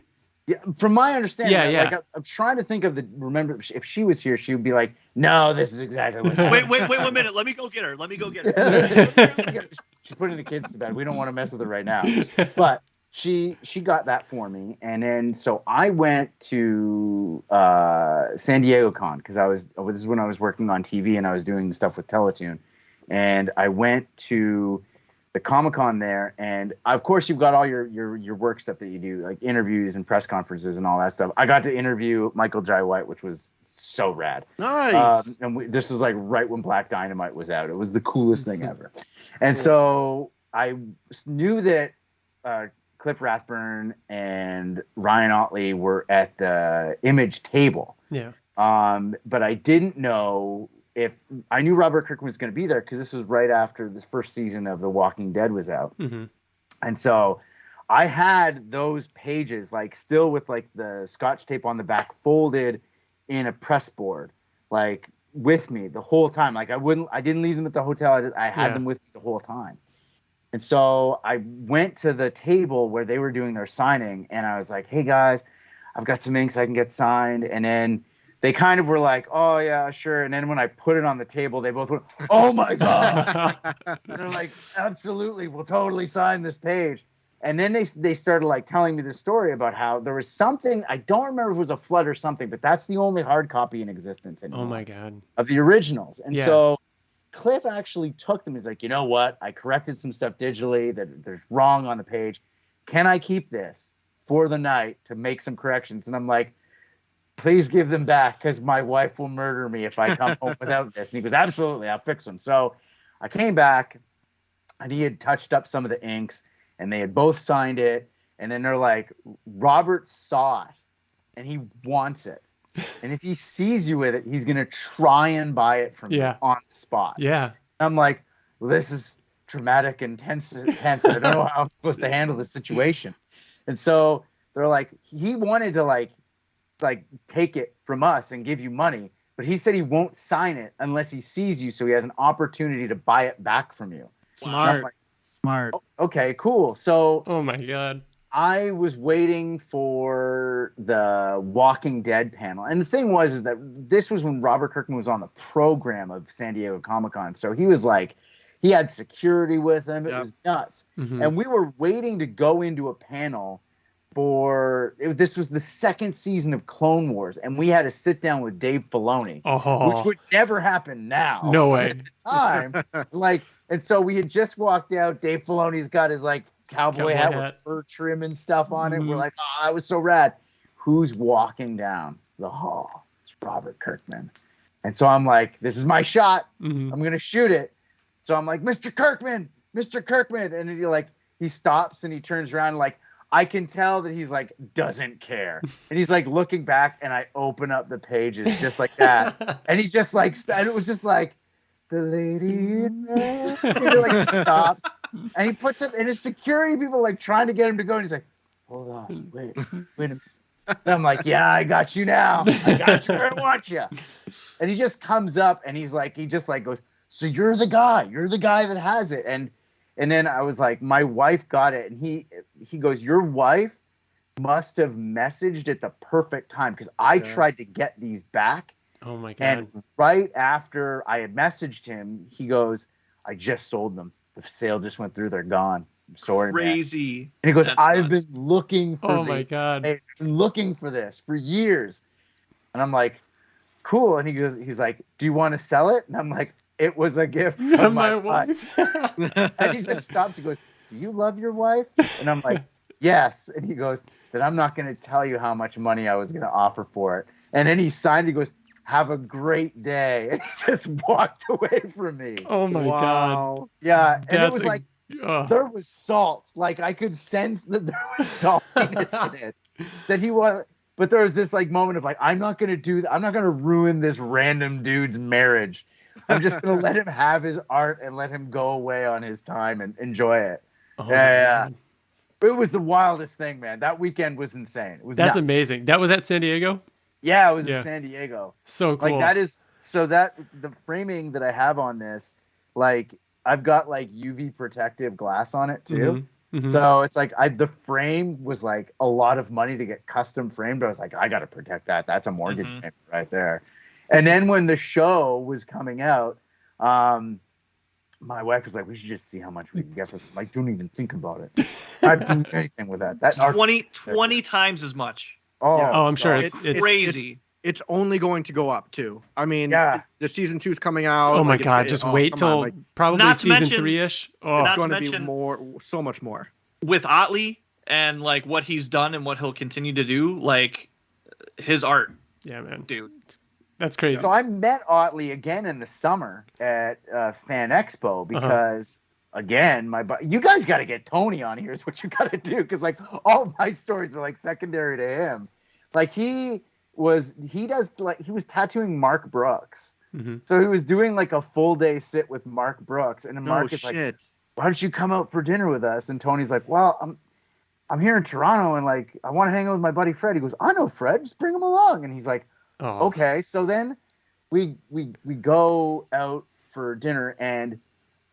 Yeah, from my understanding, Yeah, like, I'm trying to think of remember, if she was here, she would be like, no, this is exactly what happened. Wait 1 minute. Let me go get her. She's putting the kids to bed. We don't want to mess with her right now. But she got that for me. And then, so I went to San Diego Con because this is when I was working on TV and I was doing stuff with Teletoon. And I went to the Comic-Con there, and of course you've got all your work stuff that you do, like interviews and press conferences and all that stuff. I got to interview Michael Jai White, which was so rad. Nice. And this was like right when Black Dynamite was out. It was the coolest thing ever. And so I knew that Cliff Rathburn and Ryan Ottley were at the Image table. Yeah. But I didn't know if I knew Robert Kirkman was going to be there because this was right after the first season of The Walking Dead was out. Mm-hmm. And so I had those pages like still with like the Scotch tape on the back folded in a press board, like with me the whole time. Like I didn't leave them at the hotel. I had them with me the whole time. And so I went to the table where they were doing their signing and I was like, hey guys, I've got some inks I can get signed. And then they kind of were like, oh yeah, sure. And then when I put it on the table, they both went, oh my God. And they're like, absolutely, we'll totally sign this page. And then they started like telling me this story about how there was something, I don't remember if it was a flood or something, but that's the only hard copy in existence anymore. Oh my God. Of the originals. And Yeah. so Cliff actually took them. He's like, you know what? I corrected some stuff digitally that there's wrong on the page. Can I keep this for the night to make some corrections? And I'm like, please give them back because my wife will murder me if I come home without this. And he goes, absolutely, I'll fix them. So I came back and he had touched up some of the inks and they had both signed it. And then they're like, Robert saw it and he wants it. And if he sees you with it, he's going to try and buy it from you on the spot. Yeah. I'm like, well, this is traumatic and tense. I don't know how I'm supposed to handle this situation. And so they're like, he wanted to like take it from us and give you money, but he said he won't sign it unless he sees you, so he has an opportunity to buy it back from you. Smart. Like, Smart. okay, cool. So Oh my God. I was waiting for the Walking Dead panel, and the thing was is that this was when Robert Kirkman was on the program of San Diego Comic-Con, so he was like, he had security with him. It was nuts. Mhm. And we were waiting to go into a panel this was the second season of Clone Wars, and we had to sit down with Dave Filoni, which would never happen now. No way. At the time, and so we had just walked out. Dave Filoni's got his like cowboy hat with fur trim and stuff on it. We're like, oh, that was so rad. Who's walking down the hall? It's Robert Kirkman. And so I'm like, this is my shot. I'm going to shoot it. So I'm like, Mr. Kirkman. And he stops and he turns around and like, I can tell that he's like, doesn't care. And he's like looking back, and I open up the pages just like that. And he just like, and it was just like, the lady in there. Like he stops and he puts it, and his security people like trying to get him to go. And he's like, hold on, wait a minute. And I'm like, yeah, I got you now. I got you where I want you. And he just comes up and he just goes, so you're the guy that has it. And then I was like, my wife got it. And he goes, your wife must have messaged at the perfect time, because I tried to get these back. Oh my God. And right after I had messaged him, he goes, I just sold them. The sale just went through. They're gone. I'm sorry, crazy. Man. And he goes, I've been looking for Oh my God. I've been looking for this for years. And I'm like, cool. And he's like, do you want to sell it? And I'm like, it was a gift from my wife. And he just stops. He goes, do you love your wife? And I'm like, yes. And he goes, then I'm not going to tell you how much money I was going to offer for it. And then he signed. He goes, have a great day. And he just walked away from me. Oh my God. Yeah. And it was like, there was salt. Like I could sense that there was saltiness in it. That he was, but there was this like moment of like, I'm not going to do that. I'm not going to ruin this random dude's marriage. I'm just going to let him have his art and let him go away on his time and enjoy it. Oh yeah. It was the wildest thing, man. That weekend was insane. It was That's amazing. That was at San Diego? Yeah, it was in San Diego. So cool. Like that is, so that the framing that I have on this, like I've got like UV protective glass on it too. So it's like the frame was like a lot of money to get custom framed. I was like, I got to protect that. That's a mortgage payment right there. And then when the show was coming out, my wife was like, we should just see how much we can get for them. Like, don't even think about it. I'd do anything with that. That 20 times as much. Oh, I'm sure it's crazy. It's only going to go up too. I mean, the season 2 is coming out. Oh my God! Just wait till probably season 3-ish. Oh, it's going to be so much more. With Ottley and like what he's done and what he'll continue to do, like his art. Yeah, man, dude, that's crazy. So I met Ottley again in the summer at Fan Expo because. Again, you guys got to get Tony on here is what you got to do, because like all my stories are like secondary to him. Like he was tattooing Mark Brooks. So he was doing like a full day sit with Mark Brooks, and then Mark is like, why don't you come out for dinner with us? And Tony's like, well, I'm here in Toronto and like I want to hang out with my buddy Fred. He goes, I know Fred, just bring him along. And he's like, okay. So then we go out for dinner, and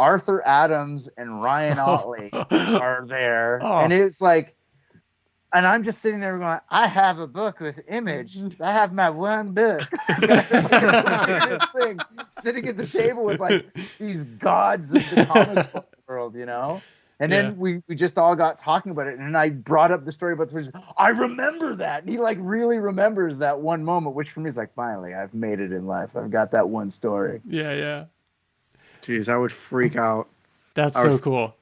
Arthur Adams and Ryan Ottley are there. And it's like, and I'm just sitting there going, I have a book with Image. I have my one book. This thing, sitting at the table with like these gods of the comic book world, you know? And then we just all got talking about it. And I brought up the story about the I remember that. And he like really remembers that one moment, which for me is like, finally, I've made it in life. I've got that one story. Yeah. Jeez, I would freak out. That's so cool.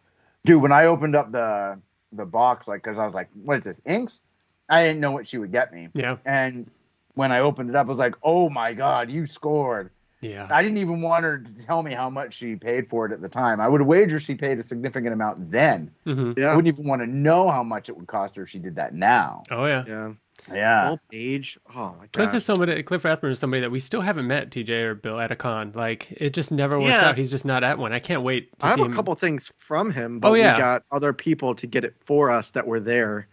Dude, when I opened up the box, like, because I was like, what is this, inks? I didn't know what she would get me. Yeah. And when I opened it up, I was like, oh my God, you scored. Yeah. I didn't even want her to tell me how much she paid for it at the time. I would wager she paid a significant amount then. I wouldn't even want to know how much it would cost her if she did that now. Oh, yeah. Yeah. Full page. Oh my God. Cliff Rathburn is somebody that we still haven't met, TJ or Bill, at a con. Like it just never works out. He's just not at one. I can't wait to see him. I have a couple things from him, but we got other people to get it for us that were there.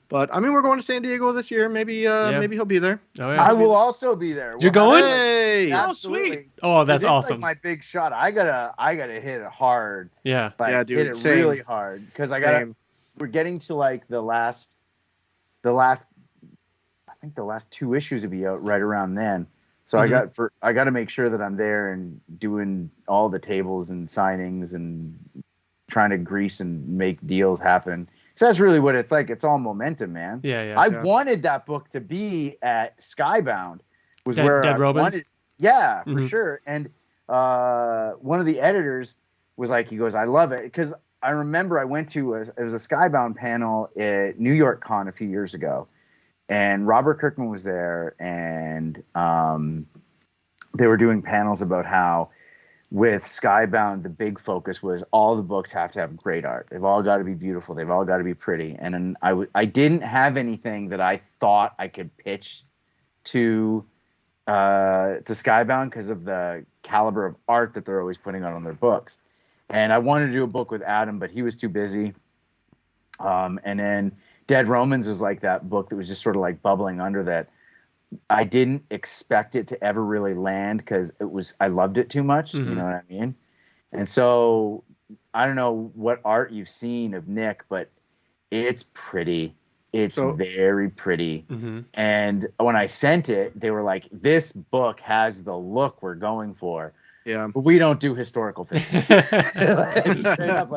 But I mean, we're going to San Diego this year. Maybe maybe he'll be there. Oh, yeah. I will also be there. You're going? Hey! Oh, sweet. Oh, that's awesome. Like my big shot. I gotta hit it hard. Yeah. Like, dude. Hit it really hard because we're getting to like the last. I think the last 2 issues will be out right around then. So I got to make sure that I'm there and doing all the tables and signings and trying to grease and make deals happen. So that's really what it's like. It's all momentum, man. I wanted that book to be at Skybound. Was where Dead I Robins? wanted. Yeah, for Mhm. sure. And one of the editors was like, he goes, I love it. Because I remember I went to, it was a Skybound panel at New York Con a few years ago. And Robert Kirkman was there. And they were doing panels about how with Skybound, the big focus was all the books have to have great art. They've all got to be beautiful. They've all got to be pretty. And I didn't have anything that I thought I could pitch to Skybound because of the caliber of art that they're always putting out on their books. And I wanted to do a book with Adam, but he was too busy. And then Dead Romans was like that book that was just sort of like bubbling under that. I didn't expect it to ever really land because I loved it too much. Mm-hmm. You know what I mean? And so I don't know what art you've seen of Nick, but it's pretty. It's very pretty. Mm-hmm. And when I sent it, they were like, this book has the look we're going for. Yeah. But we don't do historical fiction. Straight up,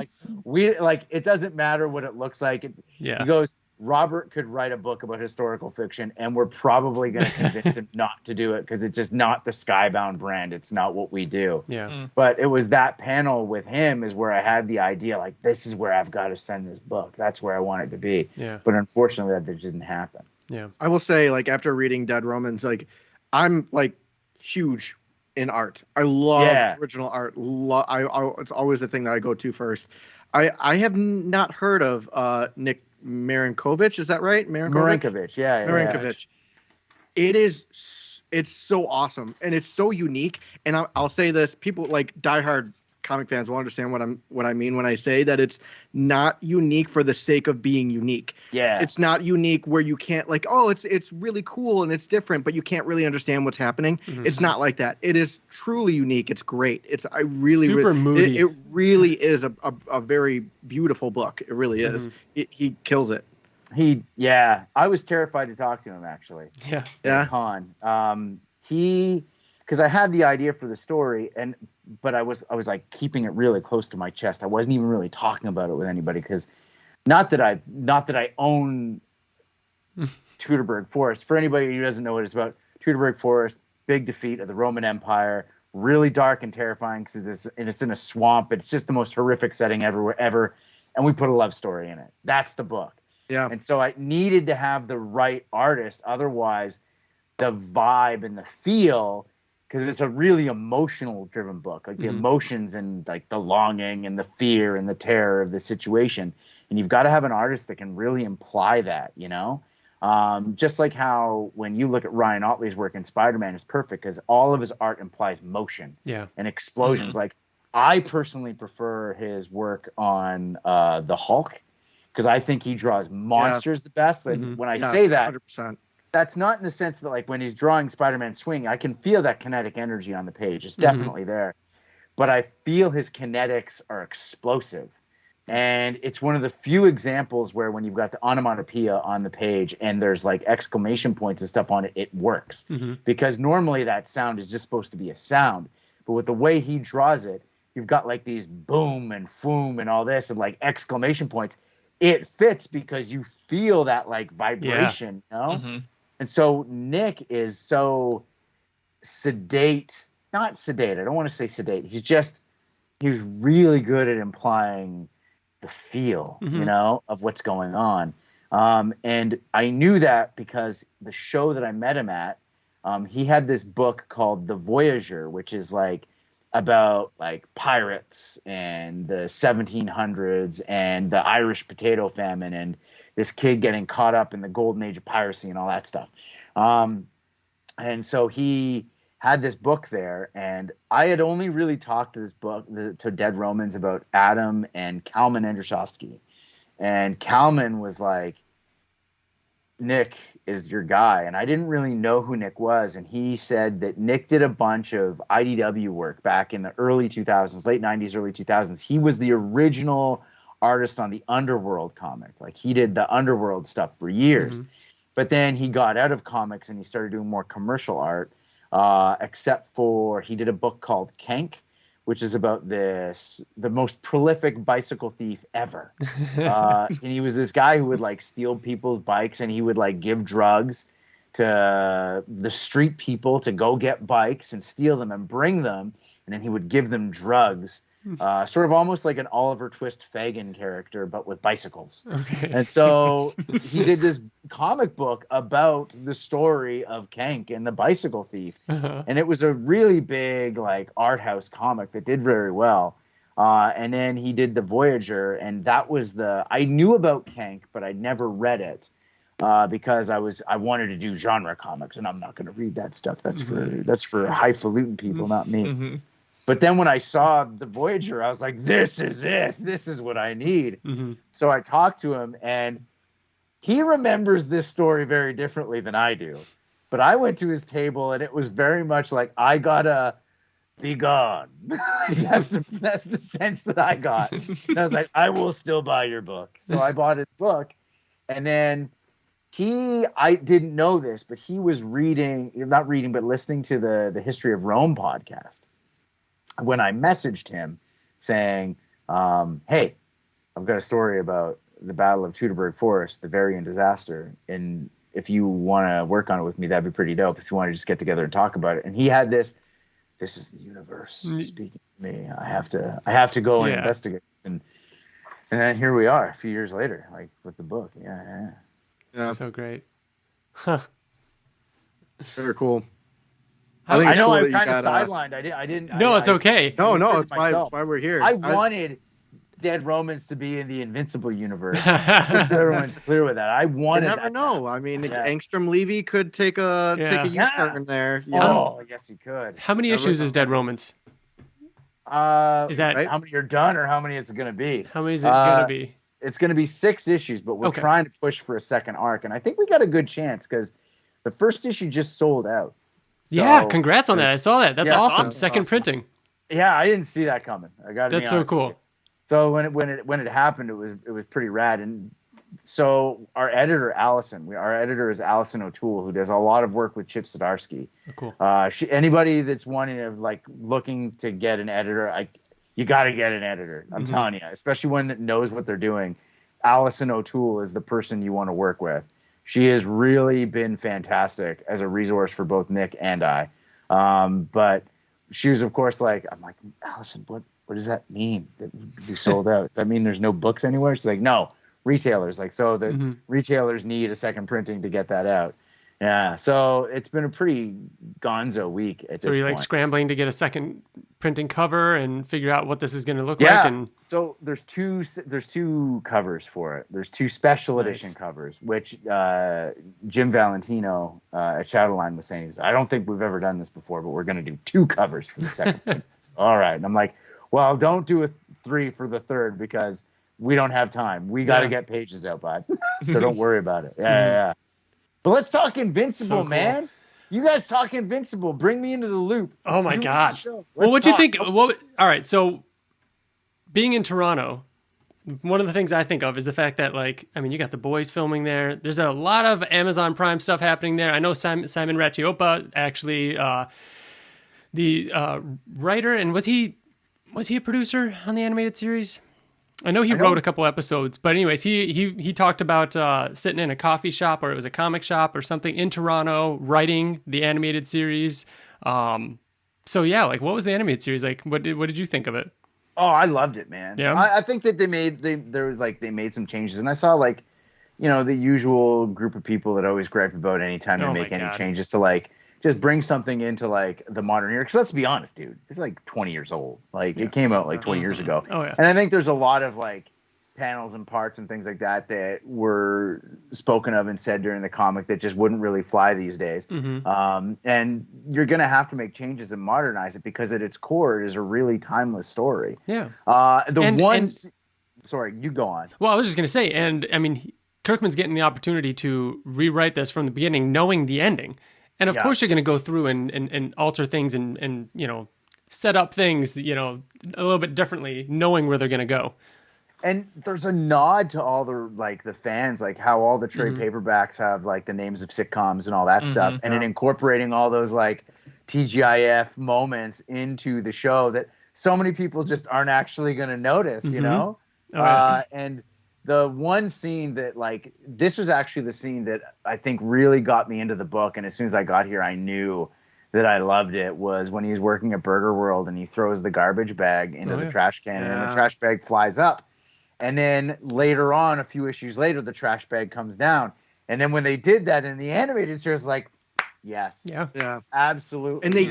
it doesn't matter what it looks like. He goes, Robert could write a book about historical fiction, and we're probably going to convince him not to do it because it's just not the Skybound brand. It's not what we do. Yeah. But it was that panel with him is where I had the idea, like, this is where I've got to send this book. That's where I want it to be. Yeah. But unfortunately, that just didn't happen. Yeah. I will say, like, after reading Dead Romans, like, I'm, like, huge in art. I love original art. It's always the thing that I go to first. I have not heard of Nick Marinkovic, is that right? Marinkovic, yeah. Marinkovic. It's so awesome and it's so unique. And I'll say this: people like diehard comic fans will understand what I mean when I say that it's not unique for the sake of being unique. Yeah, it's not unique where you can't like, oh, it's really cool and it's different, but you can't really understand what's happening. Mm-hmm. It's not like that. It is truly unique. It's great. Super moody. It really is a very beautiful book. It really is. Mm-hmm. He kills it. I was terrified to talk to him actually. Yeah. Con. Because I had the idea for the story, but I was like keeping it really close to my chest. I wasn't even really talking about it with anybody because not that I own Teutoburg Forest. For anybody who doesn't know what it's about, Teutoburg Forest, big defeat of the Roman Empire, really dark and terrifying because it's in a swamp. It's just the most horrific setting ever, and we put a love story in it. That's the book. Yeah. And so I needed to have the right artist, otherwise the vibe and the feel. Because it's a really emotional driven book, like the emotions and like the longing and the fear and the terror of the situation. And you've got to have an artist that can really imply that, you know, just like how when you look at Ryan Ottley's work in Spider-Man is perfect because all of his art implies motion and explosions. Like I personally prefer his work on the Hulk because I think he draws monsters the best. And when I say that, 100%. That's not in the sense that like when he's drawing Spider-Man swing, I can feel that kinetic energy on the page. It's definitely there. But I feel his kinetics are explosive. And it's one of the few examples where when you've got the onomatopoeia on the page and there's like exclamation points and stuff on it, it works. Because normally that sound is just supposed to be a sound. But with the way he draws it, you've got like these boom and foom and all this and like exclamation points. It fits because you feel that like vibration, you know? And so Nick is so sedate, not sedate. I don't want to say sedate. He's really good at implying the feel, you know, of what's going on. And I knew that because the show that I met him at, he had this book called The Voyager, which is like about like pirates and the 1700s and the Irish potato famine and this kid getting caught up in the golden age of piracy and all that stuff. And so he had this book there, and I had only really talked to this book, to Dead Romans, about Adam and Kalman Andrzejowski. And Kalman was like, Nick is your guy. And I didn't really know who Nick was. And he said that Nick did a bunch of IDW work back in the early 2000s, late 90s, early 2000s. He was the original artist on the Underworld comic. Like he did the Underworld stuff for years. But then he got out of comics and he started doing more commercial art, except for he did a book called Kank, which is about the most prolific bicycle thief ever. And he was this guy who would like steal people's bikes, and he would like give drugs to the street people to go get bikes and steal them and bring them. And then he would give them drugs, sort of almost like an Oliver Twist Fagin character, but with bicycles. Okay. And so he did this comic book about the story of Kank and the bicycle thief. And it was a really big like art house comic that did very well. And then he did The Voyager, and that was I knew about Kank, but I never read it. Because I wanted to do genre comics, and I'm not going to read that stuff. That's for highfalutin people, not me. Mm-hmm. But then when I saw The Voyager, I was like, this is it. This is what I need. Mm-hmm. So I talked to him, and he remembers this story very differently than I do. But I went to his table, and it was very much like, I gotta be gone. That's the sense that I got. And I was like, I will still buy your book. So I bought his book, and then I didn't know this, but he was listening to the History of Rome podcast. When I messaged him saying, hey, I've got a story about the Battle of Teutoburg Forest, the Varian disaster, and if you want to work on it with me, that'd be pretty dope. If you want to just get together and talk about it. And he had this is the universe speaking to me. I have to go and investigate this. And then here we are a few years later, like with the book. Yeah. So great. Very cool. I think it's know cool I'm that you kind of got, sidelined. I didn't. No, it's okay. No, I it's why we're here. I wanted dead Romans to be in the Invincible universe. Just so everyone's clear with that. I wanted. You never know. I mean, Angstrom Levy could take a U-turn there. You know? Oh, yes, he could. How many issues is Dead Romans? Is that how many are done, or how many it's going to be? How many is it going to be? It's going to be 6 issues, but we're trying to push for a second arc, and I think we got a good chance because the first issue just sold out. So, yeah, congrats on that. I saw that. That's awesome. awesome. Second printing. Yeah, I didn't see that coming. I got to be honest. That's so cool. So when it happened, it was pretty rad. And so our editor is Allison O'Toole, who does a lot of work with Chip Zdarsky. Oh, cool. Anybody that's wanting to looking to get an editor, you got to get an editor. I'm telling you, especially one that knows what they're doing. Allison O'Toole is the person you want to work with. She has really been fantastic as a resource for both Nick and I. But she was, of course, I'm like, Allison, what does that mean that we sold out? Does that mean there's no books anywhere? She's like, no, retailers. So the retailers need a second printing to get that out. Yeah, so it's been a pretty gonzo week at this point. So you're scrambling to get a second printing cover and figure out what this is going to look like. And so there's two covers for it. There's 2 special edition covers, which Jim Valentino at Shadowline was saying, I don't think we've ever done this before, but we're going to do 2 covers for the second print. All right, and I'm like, well, don't do a 3 for the third because we don't have time. We got to get pages out, bud. So don't worry about it. Yeah. But let's talk Invincible, so cool. man. You guys talk Invincible. Bring me into the loop. Oh my God. Well, what'd you think? All right. So being in Toronto, one of the things I think of is the fact that you got The Boys filming there. There's a lot of Amazon Prime stuff happening there. I know Simon Ratiopa actually, the writer, and was he a producer on the animated series? I know he wrote a couple episodes, but anyways, he talked about sitting in a coffee shop, or it was a comic shop or something in Toronto, writing the animated series. So yeah, what was the animated series like? What did you think of it? Oh, I loved it, man. Yeah, I think that they made some changes, and I saw the usual group of people that always gripe about anytime they make any changes to just bring something into the modern era. Because let's be honest, dude, it's 20 years old. It came out 20 years ago. Oh yeah. And I think there's a lot of panels and parts and things like that were spoken of and said during the comic that just wouldn't really fly these days. And you're gonna have to make changes and modernize it because at its core it is a really timeless story. Yeah. Sorry, you go on. Well, I was just gonna say, and I mean, Kirkman's getting the opportunity to rewrite this from the beginning, knowing the ending. And of course, you're going to go through and alter things and set up things a little bit differently, knowing where they're going to go. And there's a nod to all the fans, how all the trade paperbacks have the names of sitcoms and all that stuff, and then incorporating all those TGIF moments into the show that so many people just aren't actually going to notice, you know? Oh, yeah. And the one scene that, like, this was actually the scene that I think really got me into the book. And as soon as I got here, I knew that I loved it, was when he's working at Burger World and he throws the garbage bag into the trash can and the trash bag flies up. And then later on, a few issues later, the trash bag comes down. And then when they did that in the animated series, like, yes. Yeah. Absolutely. And they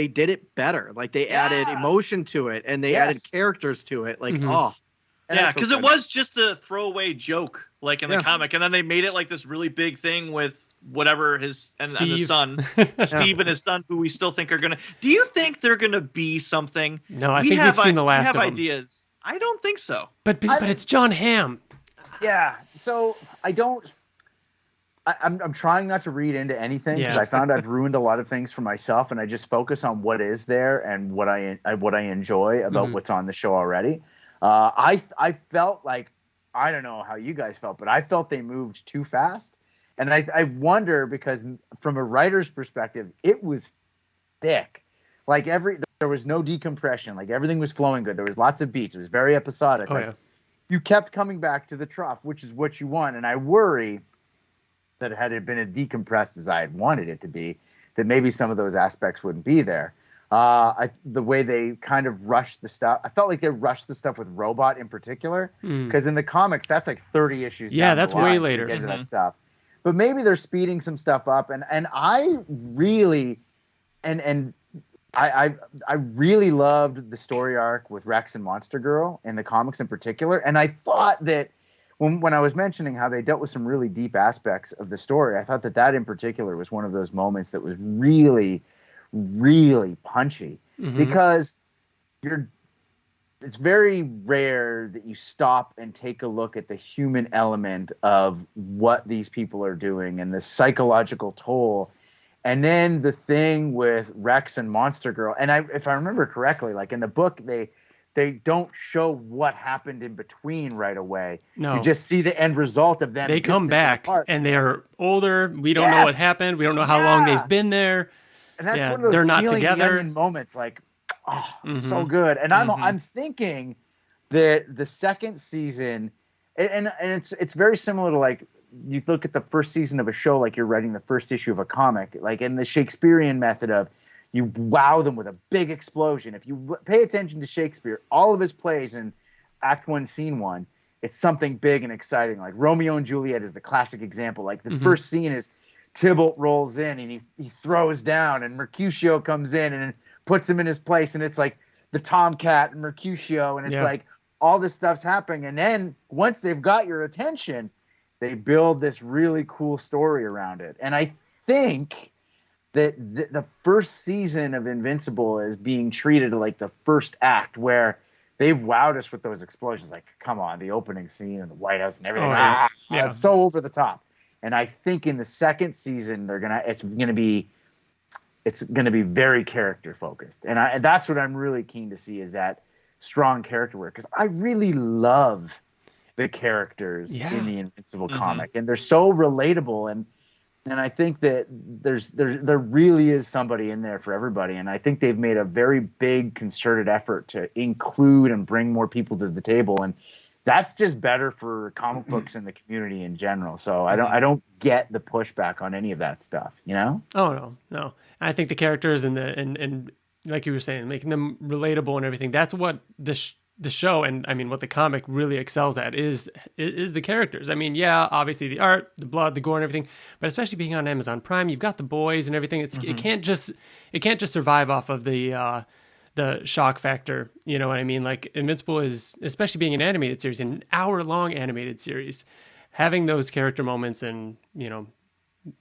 did it better. Like, they added emotion to it, and they added characters to it. Like, yeah, because it was just a throwaway joke, like in the comic, and then they made it like this really big thing with whatever his and his son, Steve and his son, who we still think are gonna. Do you think they're gonna be something? No, I think we've seen the last of them. We have ideas. I don't think so. But it's John Hamm. Yeah, so I don't. I'm trying not to read into anything because I found I've ruined a lot of things for myself, and I just focus on what is there and what I enjoy about what's on the show already. I felt like, I don't know how you guys felt, but I felt they moved too fast, and I wonder, because from a writer's perspective, it was thick. Like, there was no decompression. Like, everything was flowing good. There was lots of beats. It was very episodic. You kept coming back to the trough, which is what you want, and I worry that had it been as decompressed as I had wanted it to be, that maybe some of those aspects wouldn't be there. The way they kind of rushed the stuff, I felt like they rushed the stuff with Robot in particular, because in the comics, that's like 30 issues. Yeah, that's way later. To get into that stuff. But maybe they're speeding some stuff up, and I really, I really loved the story arc with Rex and Monster Girl in the comics in particular, and I thought that when I was mentioning how they dealt with some really deep aspects of the story, I thought that in particular was one of those moments that was really, really punchy, because it's very rare that you stop and take a look at the human element of what these people are doing and the psychological toll. And then the thing with Rex and Monster Girl, and if I remember correctly, like in the book, they don't show what happened in between right away. No. You just see the end result of them. They come back and they're older. We don't know what happened. We don't know how long they've been there. And that's one of those they're not together moments, like, so good. And I'm thinking that the second season, and it's very similar to, like, you look at the first season of a show like you're writing the first issue of a comic, like in the Shakespearean method of, you wow them with a big explosion. If you pay attention to Shakespeare, all of his plays in Act 1, Scene 1, it's something big and exciting. Like Romeo and Juliet is the classic example. Like the first scene is Tybalt rolls in and he throws down, and Mercutio comes in and puts him in his place, and it's like the Tomcat and Mercutio, and it's like all this stuff's happening. And then once they've got your attention, they build this really cool story around it. And I think that the first season of Invincible is being treated like the first act, where they've wowed us with those explosions. Like, come on, the opening scene in the White House and everything. It's so over the top. And I think in the second season, it's gonna be very character focused. And that's what I'm really keen to see, is that strong character work, because I really love the characters in the Invincible comic, and they're so relatable. And I think that there really is somebody in there for everybody. And I think they've made a very big concerted effort to include and bring more people to the table. And that's just better for comic books and the community in general. So I don't get the pushback on any of that stuff, you know? Oh, no. I think the characters and like you were saying, making them relatable and everything, that's what the show, and I mean what the comic really excels at is the characters. I mean, obviously the art, the blood, the gore and everything, but especially being on Amazon Prime, you've got the boys and everything. It can't just survive off of the shock factor. You know what I mean? Like Invincible is, especially being an animated series, an hour-long animated series, having those character moments and, you know,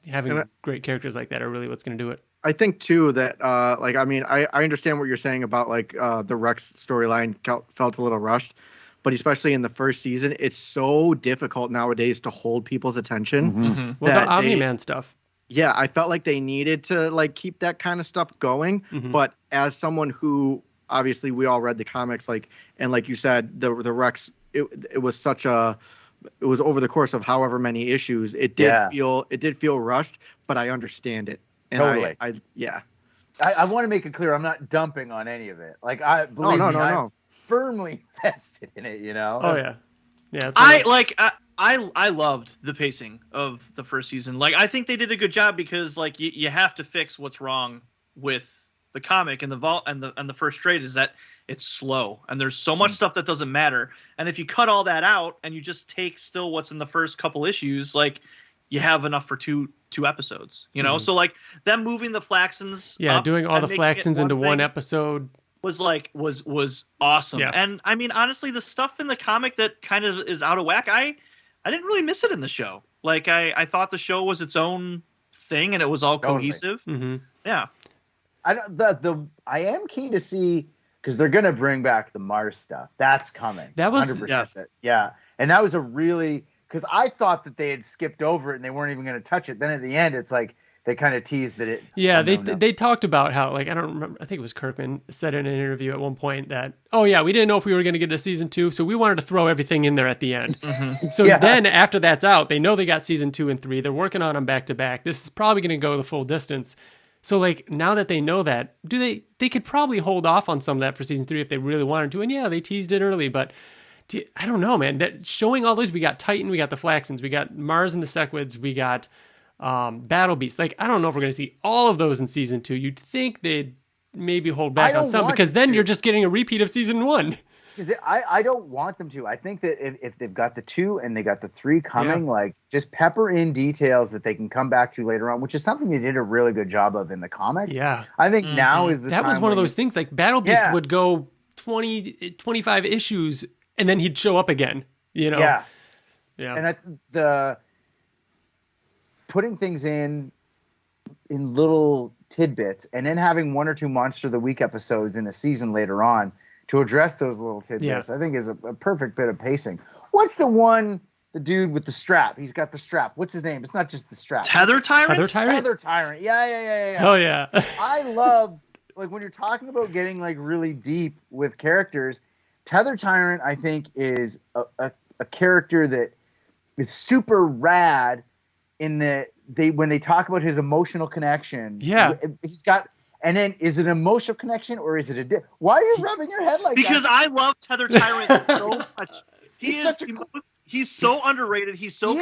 having great characters like that are really what's going to do it. I think too that I understand what you're saying about like the Rex storyline felt a little rushed, but especially in the first season, it's so difficult nowadays to hold people's attention. Well, the Omni-Man stuff. Yeah, I felt like they needed to like keep that kind of stuff going. But as someone who obviously we all read the comics, like, and like you said, the Rex, it was over the course of however many issues. It did feel rushed, but I understand it. And totally. I want to make it clear I'm not dumping on any of it. Like believe me, I'm firmly vested in it. You know. Oh yeah, yeah. I loved the pacing of the first season. Like I think they did a good job because like you have to fix what's wrong with the comic and the first trade is that it's slow and there's so much stuff that doesn't matter. And if you cut all that out and you just take still what's in the first couple issues, like you have enough for two episodes, you know? So like them moving the Flaxons. Yeah. Doing all the Flaxons into one episode was awesome. Yeah. And I mean, honestly, the stuff in the comic that kind of is out of whack, I didn't really miss it in the show. Like I thought the show was its own thing and it was all cohesive. Mm-hmm. Yeah. I am keen to see because they're gonna bring back the Mars stuff. That's coming. That was 100%. Yes. Yeah, and that was a really because I thought that they had skipped over it and they weren't even gonna touch it. Then at the end, it's like they kind of teased that it. Yeah, they talked about how like I don't remember. I think it was Kirkman said in an interview at one point that we didn't know if we were gonna get a season 2, so we wanted to throw everything in there at the end. So then after that's out, they know they got season 2 and 3. They're working on them back to back. This is probably gonna go the full distance. So, like, now that they know that, they could probably hold off on some of that for season 3 if they really wanted to. And yeah, they teased it early, but I don't know, man. That showing all those, we got Titan, we got the Flaxons, we got Mars and the Sequids, we got Battle Beast. Like, I don't know if we're going to see all of those in season 2. You'd think they'd maybe hold back on some because then you're just getting a repeat of season 1. I don't want them to. I think that if they've got the 2 and they got the 3 coming, like just pepper in details that they can come back to later on, which is something they did a really good job of in the comic. Yeah. I think now is the time. That was one of those things like Battle Beast would go 20, 25 issues and then he'd show up again, you know? Yeah. Yeah. And the putting things in little tidbits and then having 1 or 2 Monster of the Week episodes in a season later on to address those little tidbits, I think is a perfect bit of pacing. What's the dude with the strap? He's got the strap. What's his name? It's not just the strap. Tether Tyrant? Tether Tyrant. Yeah. Oh, yeah. I love, like, when you're talking about getting, like, really deep with characters, Tether Tyrant, I think, is a character that is super rad in that when they talk about his emotional connection. Yeah. He's got... And then, is it an emotional connection or is it why are you rubbing your head like because that? I love Tether Tyrant so much. He's so underrated. He's so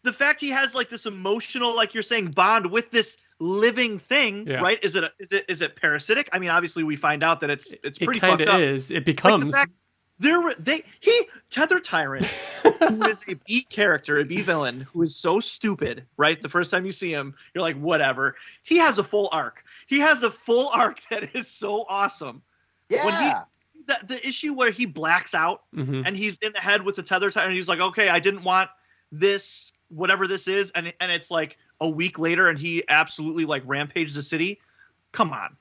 the fact he has like this emotional, like you're saying, bond with this living thing, right? Is it parasitic? I mean, obviously we find out that it's pretty fucked up. It is. It becomes. Like Tether Tyrant, who is a B character, a B villain, who is so stupid, right? The first time you see him, you're like, whatever. He has a full arc. He has a full arc that is so awesome. Yeah. When the issue where he blacks out and he's in the head with the Tether Tyrant, and he's like, okay, I didn't want this, whatever this is, and it's like a week later, and he absolutely like rampages the city. Come on,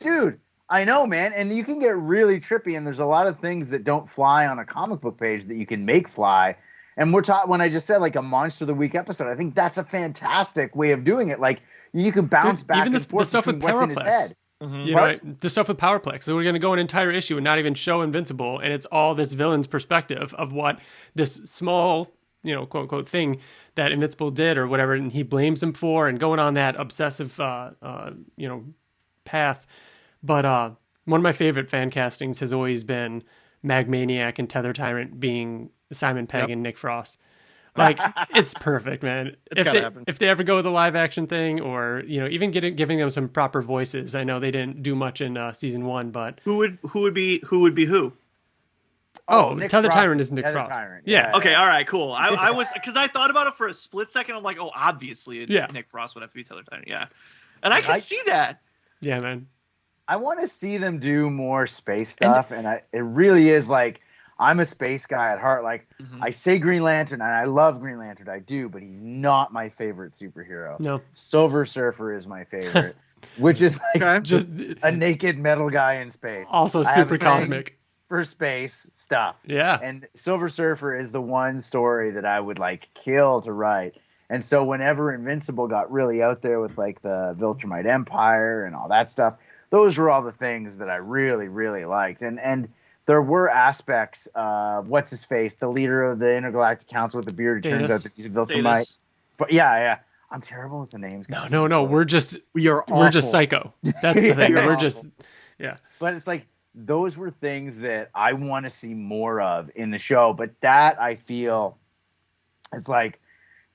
dude. I know, man, and you can get really trippy, and there's a lot of things that don't fly on a comic book page that you can make fly. And when I just said like a Monster of the Week episode, I think that's a fantastic way of doing it. Like you can bounce back even and forth the stuff with what's in his head. You know, the stuff with Powerplex. So we're going to go an entire issue and not even show Invincible, and it's all this villain's perspective of what this small, you know, quote unquote thing that Invincible did or whatever, and he blames him for, and going on that obsessive, you know, path. But one of my favorite fan castings has always been Magmaniac and Tether Tyrant being Simon Pegg and Nick Frost. Like, it's perfect, man. If they ever go with a live action thing, or you know, even giving them some proper voices. I know they didn't do much in season 1, but who would be who? Oh, Tether Tyrant is Nick Frost. Yeah. Okay. All right. Cool. I was because I thought about it for a split second. I'm like, oh, obviously, Nick Frost would have to be Tether Tyrant. Yeah, and I can see that. Yeah, man. I want to see them do more space stuff, and it really is like I'm a space guy at heart. Like I say Green Lantern, and I love Green Lantern, I do, but he's not my favorite superhero. No, Silver Surfer is my favorite, which is like just a naked metal guy in space. Also super cosmic for space stuff. Yeah, and Silver Surfer is the one story that I would like kill to write. And so whenever Invincible got really out there with like the Viltrumite Empire and all that stuff, those were all the things that I really, really liked. And there were aspects of what's his face, the leader of the Intergalactic Council with the beard. It turns out that he's a Viltrumite. But yeah. I'm terrible with the names, guys. No. We're just psycho. That's the thing. We're just, yeah. But it's like those were things that I want to see more of in the show. But that I feel is like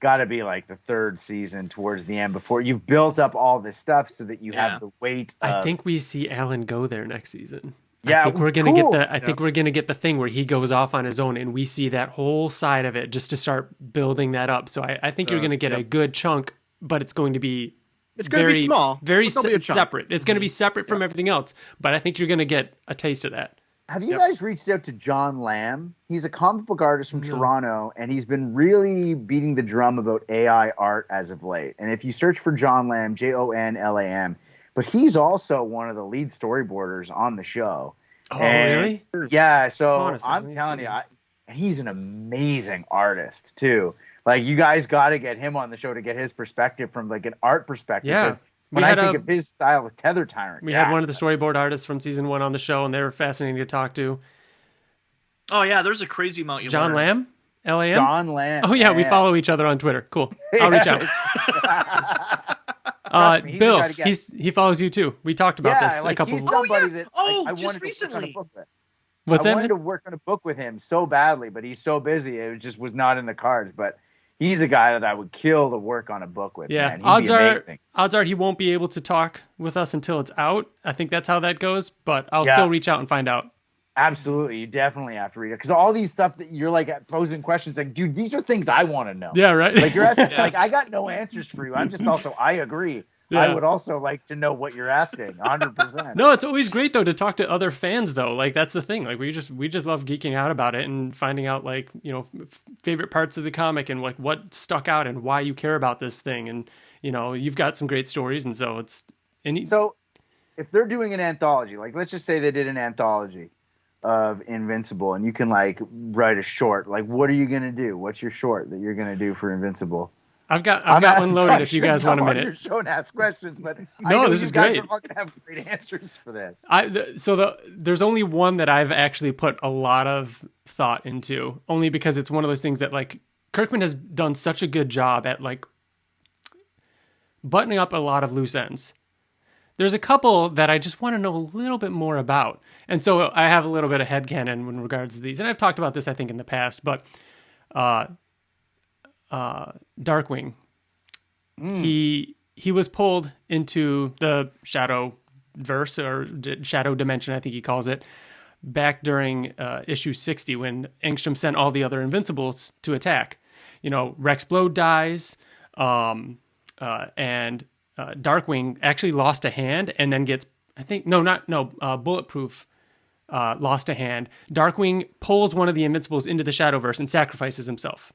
got to be like the third season towards the end before you've built up all this stuff so that you have the weight. I think we see Alan go there next season. Yeah, I think we're gonna get the. I think we're gonna get the thing where he goes off on his own, and we see that whole side of it just to start building that up. So I think you're gonna get a good chunk, but it's going to be. It's going to be small. Very separate. It's going to be separate from everything else, but I think you're going to get a taste of that. Have you guys reached out to John Lamb? He's a comic book artist from Toronto, and he's been really beating the drum about AI art as of late. And if you search for John Lamb, JONLAM, but he's also one of the lead storyboarders on the show. Oh, really? Yeah, so I'm telling you, and he's an amazing artist, too. Like, you guys got to get him on the show to get his perspective from, like, an art perspective. Yeah. When I think of his style with Tether Tyrant. We had one of the storyboard artists from season 1 on the show, and they were fascinating to talk to. Oh, yeah, there's a crazy amount you John learn. Lamb? LAM? John Lamb. Oh, yeah, we follow each other on Twitter. Cool. I'll reach out. Bill, he follows you, too. We talked about this a couple he's somebody that I just wanted recently. to work on a book with. What's I that? wanted to work on a book with him so badly, but he's so busy, it just was not in the cards. But he's a guy that I would kill to work on a book with. Yeah, man. odds are he won't be able to talk with us until it's out. I think that's how that goes, but I'll still reach out and find out. Absolutely, you definitely have to read it because all these stuff that you're like posing questions, like, dude, these are things I want to know. Yeah, right. Like you're asking, like I got no answers for you. I'm just also I agree. Yeah. I would also like to know what you're asking, 100%. No, it's always great though to talk to other fans though. Like that's the thing. Like we just love geeking out about it and finding out like favorite parts of the comic and like what stuck out and why you care about this thing. And you've got some great stories, and so it's so if they're doing an anthology, like let's just say they did an anthology of Invincible, and you can like write a short. Like, what are you gonna do? What's your short that you're gonna do for Invincible? I've got one loaded if you guys want a minute. Your show and ask questions, but this is great. Are not going to have great answers for this. There's only one that I've actually put a lot of thought into, only because it's one of those things that like Kirkman has done such a good job at like buttoning up a lot of loose ends. There's a couple that I just want to know a little bit more about, and so I have a little bit of headcanon in regards to these, and I've talked about this I think in the past, but. Darkwing. He was pulled into the shadow verse or shadow dimension, I think he calls it, back during issue 60 when Angstrom sent all the other Invincibles to attack. Rexplode dies, and Darkwing actually lost a hand and then gets, Bulletproof lost a hand. Darkwing pulls one of the Invincibles into the Shadowverse and sacrifices himself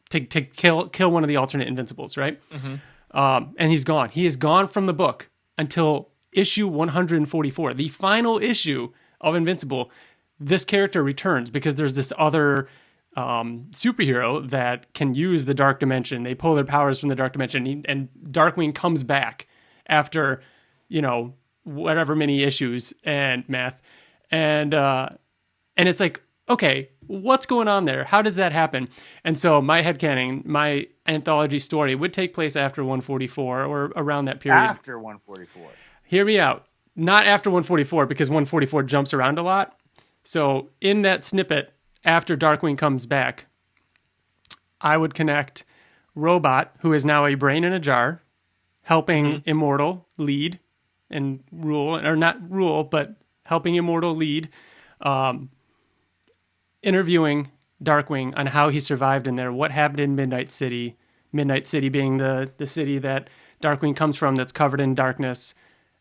to kill one of the alternate Invincibles, right? Mm-hmm. And he's gone. He is gone from the book until issue 144, the final issue of Invincible. This character returns because there's this other superhero that can use the Dark Dimension. They pull their powers from the Dark Dimension, and Darkwing comes back after, whatever many issues and math, and it's like, okay, what's going on there? How does that happen? And so my headcanon, my anthology story would take place after 144 or around that period. After 144. Hear me out. Not after 144 because 144 jumps around a lot. So in that snippet, after Darkwing comes back, I would connect Robot, who is now a brain in a jar, helping Immortal lead and rule, or not rule, but helping Immortal lead, interviewing Darkwing on how he survived in there, what happened in Midnight City being the city that Darkwing comes from that's covered in darkness,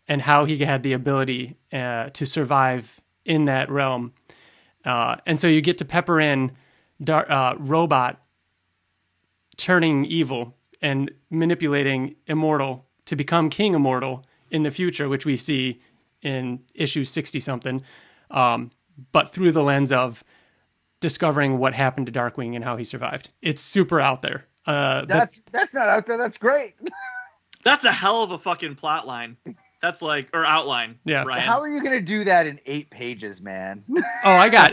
and how he had the ability to survive in that realm. And so you get to pepper in Robot turning evil and manipulating Immortal to become King Immortal in the future, which we see in issue 60-something, but through the lens of discovering what happened to Darkwing and how he survived. It's super out there. That's not out there. That's great. That's a hell of a fucking plot line. That's like, or outline. Yeah. Ryan. How are you gonna do that in 8 pages, man? I got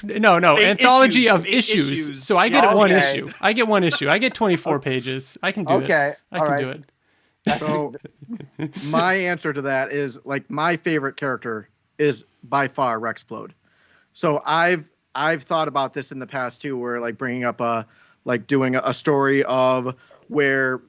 no anthology issues. of issues. So I get Yeah. one Okay. issue. I get one issue. I get 24 pages. I can do it. Okay. I all can right. do it. So my answer to that is like my favorite character is by far Rexplode. So I've thought about this in the past too, where like bringing up doing a story of where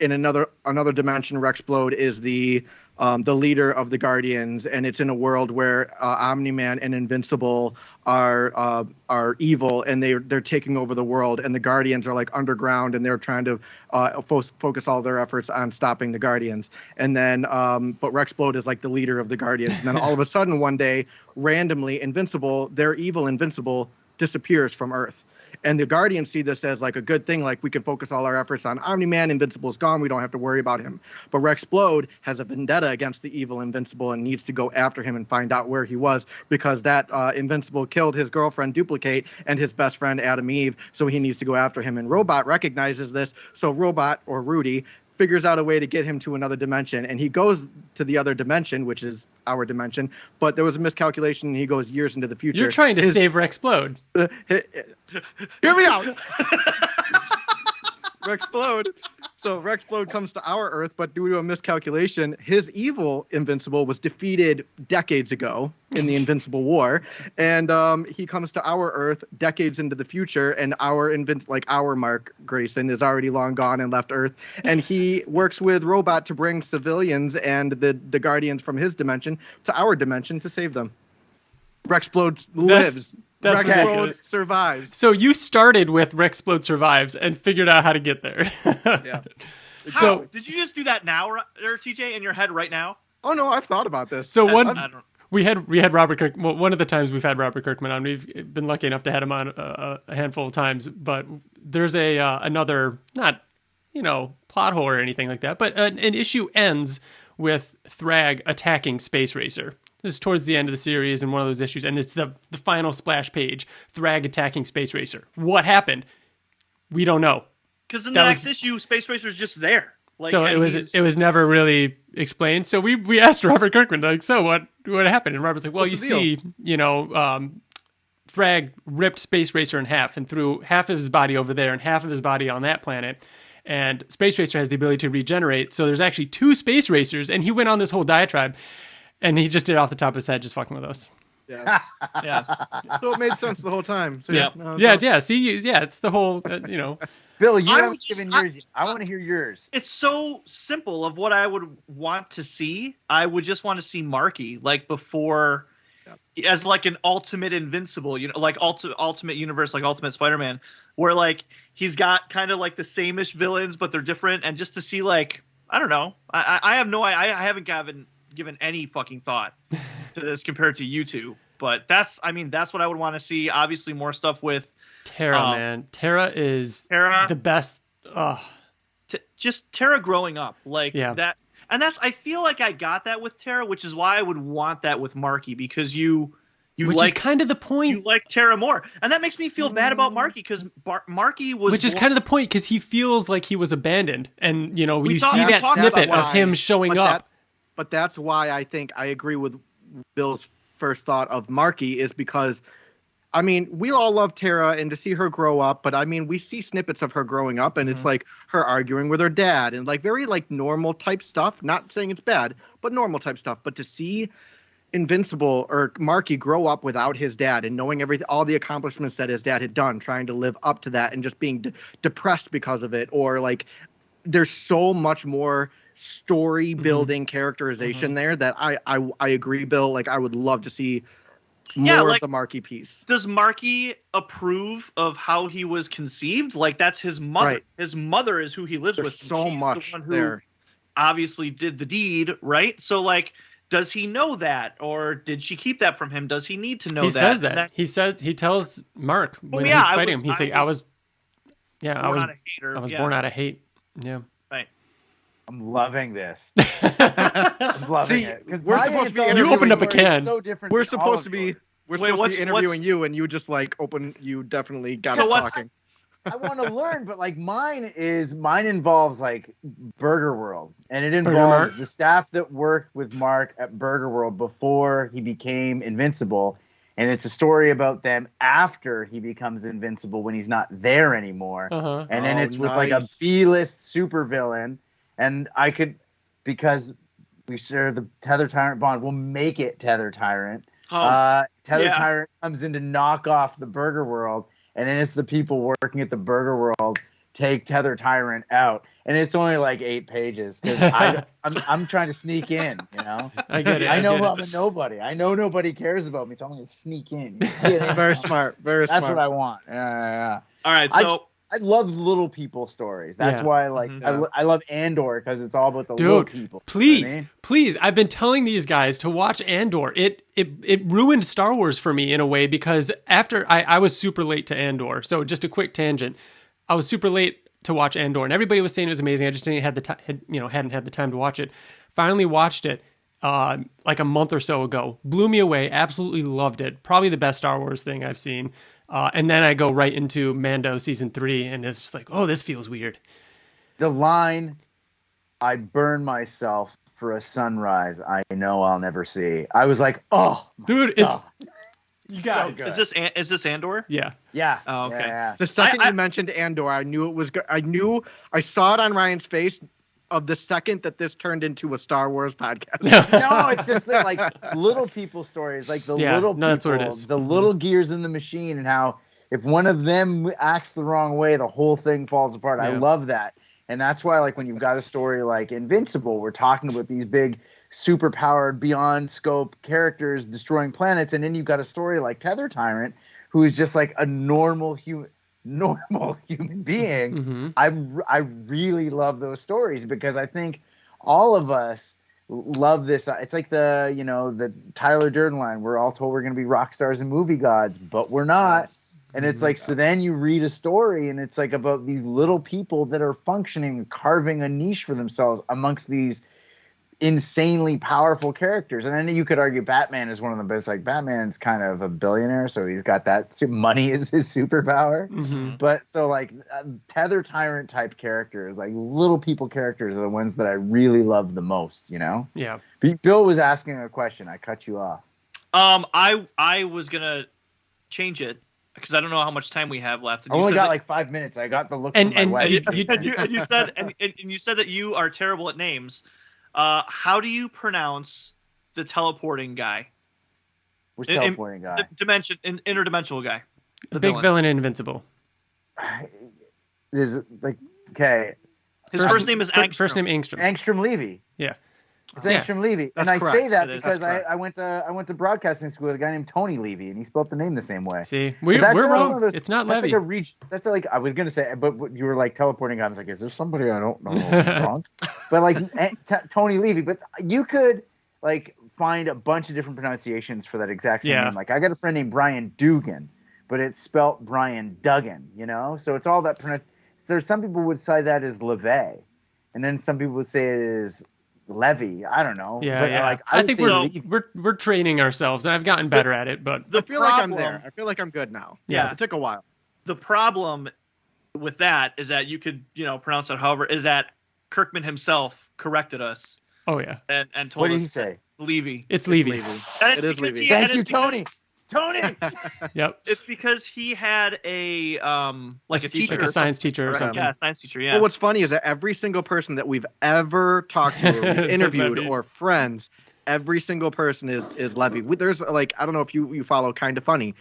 in another dimension Rexplode is the leader of the Guardians, and it's in a world where Omni-Man and Invincible are evil, and they're taking over the world, and the Guardians are like underground, and they're trying to focus all their efforts on stopping the Guardians. And then but Rexplode is like the leader of the Guardians, and then all of a sudden one day, randomly, their evil Invincible disappears from Earth. And the Guardians see this as like a good thing, like we can focus all our efforts on Omni-Man. Invincible's gone, we don't have to worry about him. But Rexplode has a vendetta against the evil Invincible and needs to go after him and find out where he was, because that Invincible killed his girlfriend Duplicate and his best friend Adam Eve, so he needs to go after him. And Robot recognizes this, so Robot, or Rudy, figures out a way to get him to another dimension, and he goes to the other dimension, which is our dimension, but there was a miscalculation, and he goes years into the future. You're trying to save Rexplode. Hear me out. Rexplode. So Rexplode comes to our Earth, but due to a miscalculation, his evil Invincible was defeated decades ago in the Invincible War, and he comes to our Earth decades into the future, and our Mark Grayson is already long gone and left Earth, and he works with Robot to bring civilians and the Guardians from his dimension to our dimension to save them. Rexplode lives. That's Rexplode ridiculous. survives. So you started with Rexplode survives and figured out how to get there. Yeah. How? So Did you just do that now, or TJ, in your head right now? Oh no, I've thought about this. so I one don't. we had Robert Kirk. Well, one of the times we've had Robert Kirkman on, we've been lucky enough to have him on a handful of times. But there's another, not plot hole or anything like that, but an issue ends with Thrag attacking Space Racer. This is towards the end of the series and one of those issues, and it's the final splash page. Thrag attacking Space Racer. What happened? We don't know. Because in the next issue, Space Racer's just there. Like, so it was never really explained. So we asked Robert Kirkman, like, so what happened? And Robert's like, well, What's you the see, Thrag ripped Space Racer in half and threw half of his body over there and half of his body on that planet. And Space Racer has the ability to regenerate. So there's actually 2 Space Racers, and he went on this whole diatribe. And he just did it off the top of his head, just fucking with us. Yeah. yeah. So it made sense the whole time. So Yeah. no, Yeah. See, it's the whole, Bill, you I haven't would just- given yours yet. I want to hear yours. It's so simple of what I would want to see. I would just want to see Marky like before, as like an ultimate Invincible, like ultimate universe, like Ultimate Spider-Man, where like he's got kind of like the same-ish villains, but they're different, and just to see like, I don't know, I haven't given any fucking thought to this compared to you two, but that's what I would want to see. Obviously more stuff with Terra, man. Terra is the best. Just Terra growing up, like Yeah. and I feel like I got that with Terra, which is why I would want that with Marky, because you which like is kind of the point. you like Terra more, and that makes me feel bad about Marky, because Marky was Which is kind of the point, because he feels like he was abandoned, and you see that talked snippet about of him showing up. But that's why I think I agree with Bill's first thought of Marky, is because, I mean, we all love Terra and to see her grow up, but I mean, we see snippets of her growing up, and it's like her arguing with her dad and like very like normal type stuff. Not saying it's bad, but normal type stuff. But to see Invincible or Marky grow up without his dad and knowing all the accomplishments that his dad had done, trying to live up to that, and just being depressed because of it, or like there's so much more story building characterization there that I agree, Bill. Like I would love to see more of the Marky piece. Does Marky approve of how he was conceived? Like that's his mother. Right. His mother is who he lives There's with. so She's much the one who there. obviously did the deed, right? So like, does he know that, or did she keep that from him? Does he need to know He that? says that. He tells Mark when yeah, he's fighting him. He's like, I was born out of hate, or- I was yeah. born out of hate. Yeah. I'm loving this. I'm loving See, it. Because we're supposed to be You opened up a can. So different We're than all supposed of to be yours. we're Wait, supposed to be what's- interviewing you, and you just like you definitely got So us what's- talking. I want to learn, but like mine involves like Burger World, and it involves the staff that worked with Mark at Burger World before he became Invincible, and it's a story about them after he becomes Invincible when he's not there anymore, and then it's with like a B-list supervillain, and I could, because we share the Tether Tyrant bond, we'll make it Tether Tyrant. Tether Tyrant comes in to knock off the Burger World. And then it's the people working at the Burger World take Tether Tyrant out, and it's only like 8 pages because I'm trying to sneak in, you know. I get it. I know I'm a nobody. I know nobody cares about me, so I'm going to sneak in. Very smart. Very smart. That's what I want. Yeah. All right, so I love little people stories. That's why, like, I love Andor because it's all about the little people. Please, you know what I mean? please. I've been telling these guys to watch Andor. It ruined Star Wars for me in a way because after I was super late to Andor. So just a quick tangent. I was super late to watch Andor, and everybody was saying it was amazing. I just didn't have hadn't had the time to watch it. Finally watched it like a month or so ago. Blew me away. Absolutely loved it. Probably the best Star Wars thing I've seen. And then I go right into Mando season 3, and it's just like, oh, this feels weird. The line, "I burn myself for a sunrise I know I'll never see." I was like, oh, dude, God. You guys, is this Andor? Yeah. Yeah. Oh, okay. Yeah. The second you mentioned Andor, I knew it was good. I saw it on Ryan's face of the second that this turned into a Star Wars podcast. No, it's just like little people stories, like the little people, that's what it is. The little gears in the machine, and how if one of them acts the wrong way, the whole thing falls apart. I love that. And that's why, like, when you've got a story like Invincible, we're talking about these big, super-powered, beyond scope characters destroying planets, and then you've got a story like Tether Tyrant, who is just like a normal human being. Mm-hmm. I really love those stories because I think all of us love this. It's like the Tyler Durden line. We're all told we're going to be rock stars and movie gods, but we're not. And it's like, so then you read a story and it's like about these little people that are functioning, carving a niche for themselves amongst these insanely powerful characters. And then you could argue Batman is one of them, but it's like Batman's kind of a billionaire, so he's got that money is his superpower. Mm-hmm. But so like Tether Tyrant type characters, like little people characters, are the ones that I really love the most, you know? Yeah. Bill was asking a question. I cut you off. I was gonna change it because I don't know how much time we have left. And I only got like 5 minutes. I got the look from my wife. You said that you are terrible at names. How do you pronounce the teleporting guy? Which teleporting guy? Interdimensional guy. The big villain in Invincible. Is like, okay. His first name is Angstrom. First name Angstrom. Angstrom Levy. Yeah. It's Angstrom Levy. That's and I correct. say that because I went to broadcasting school with a guy named Tony Levy, and he spelled the name the same way. See, we're wrong. It's not Levy. That's like I was gonna say, but you were like teleporting. I was like, is there somebody I don't know wrong? But like Tony Levy. But you could like find a bunch of different pronunciations for that exact same name. Like I got a friend named Brian Dugan, but it's spelt Brian Duggan. You know, so it's all that So some people would say that as LeVay, and then some people would say it is Levy. I don't know. Yeah, but yeah. Like, I think we're training ourselves, and I've gotten better at it. But I feel like I'm there. I feel like I'm good now. Yeah. It took a while. The problem with that is that you could, pronounce it however, is that Kirkman himself corrected us. Oh yeah. And told what did us he say? Levy. It's Levy. It is Levy. Thank you, Tony. Tony. Yep. It's because he had a a teacher, like a science teacher or something. Yeah, science teacher. Yeah. Well, what's funny is that every single person that we've ever talked to, or we've interviewed, or friends, every single person is Levy. There's like, I don't know if you follow Kind of Funny.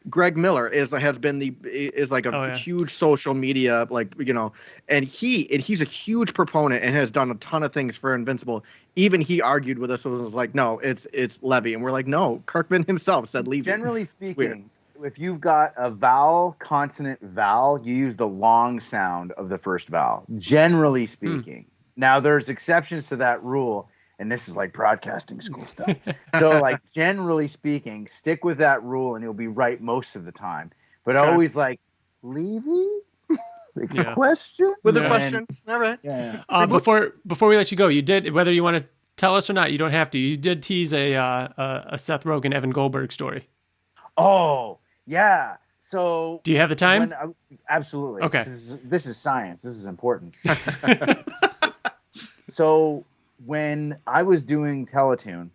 Greg Miller is a huge social media, and he's a huge proponent and has done a ton of things for Invincible. Even he argued with us, was like, no, it's Levy, and we're like, no, Kirkman himself said Levy. Generally speaking, if you've got a vowel, consonant, vowel, you use the long sound of the first vowel. Generally speaking, now there's exceptions to that rule. And this is like broadcasting school stuff. So like generally speaking, stick with that rule and you'll be right most of the time. But always like, Levy? Question? With a question. All right. Yeah. Before we let you go, you did, whether you want to tell us or not, you don't have to. You did tease a Seth Rogen, Evan Goldberg story. Oh, yeah. So Do you have the time? Absolutely. Okay. This is science. This is important. So when I was doing Teletoon,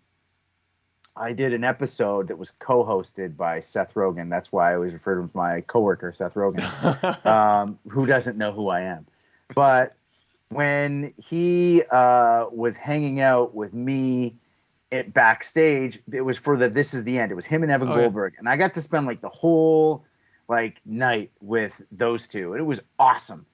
I did an episode that was co-hosted by Seth Rogen. That's why I always refer to him as my coworker, Seth Rogen, who doesn't know who I am. But when he was hanging out with me backstage, it was for the This Is the End. It was him and Evan Goldberg. And I got to spend like the whole night with those two. And it was awesome.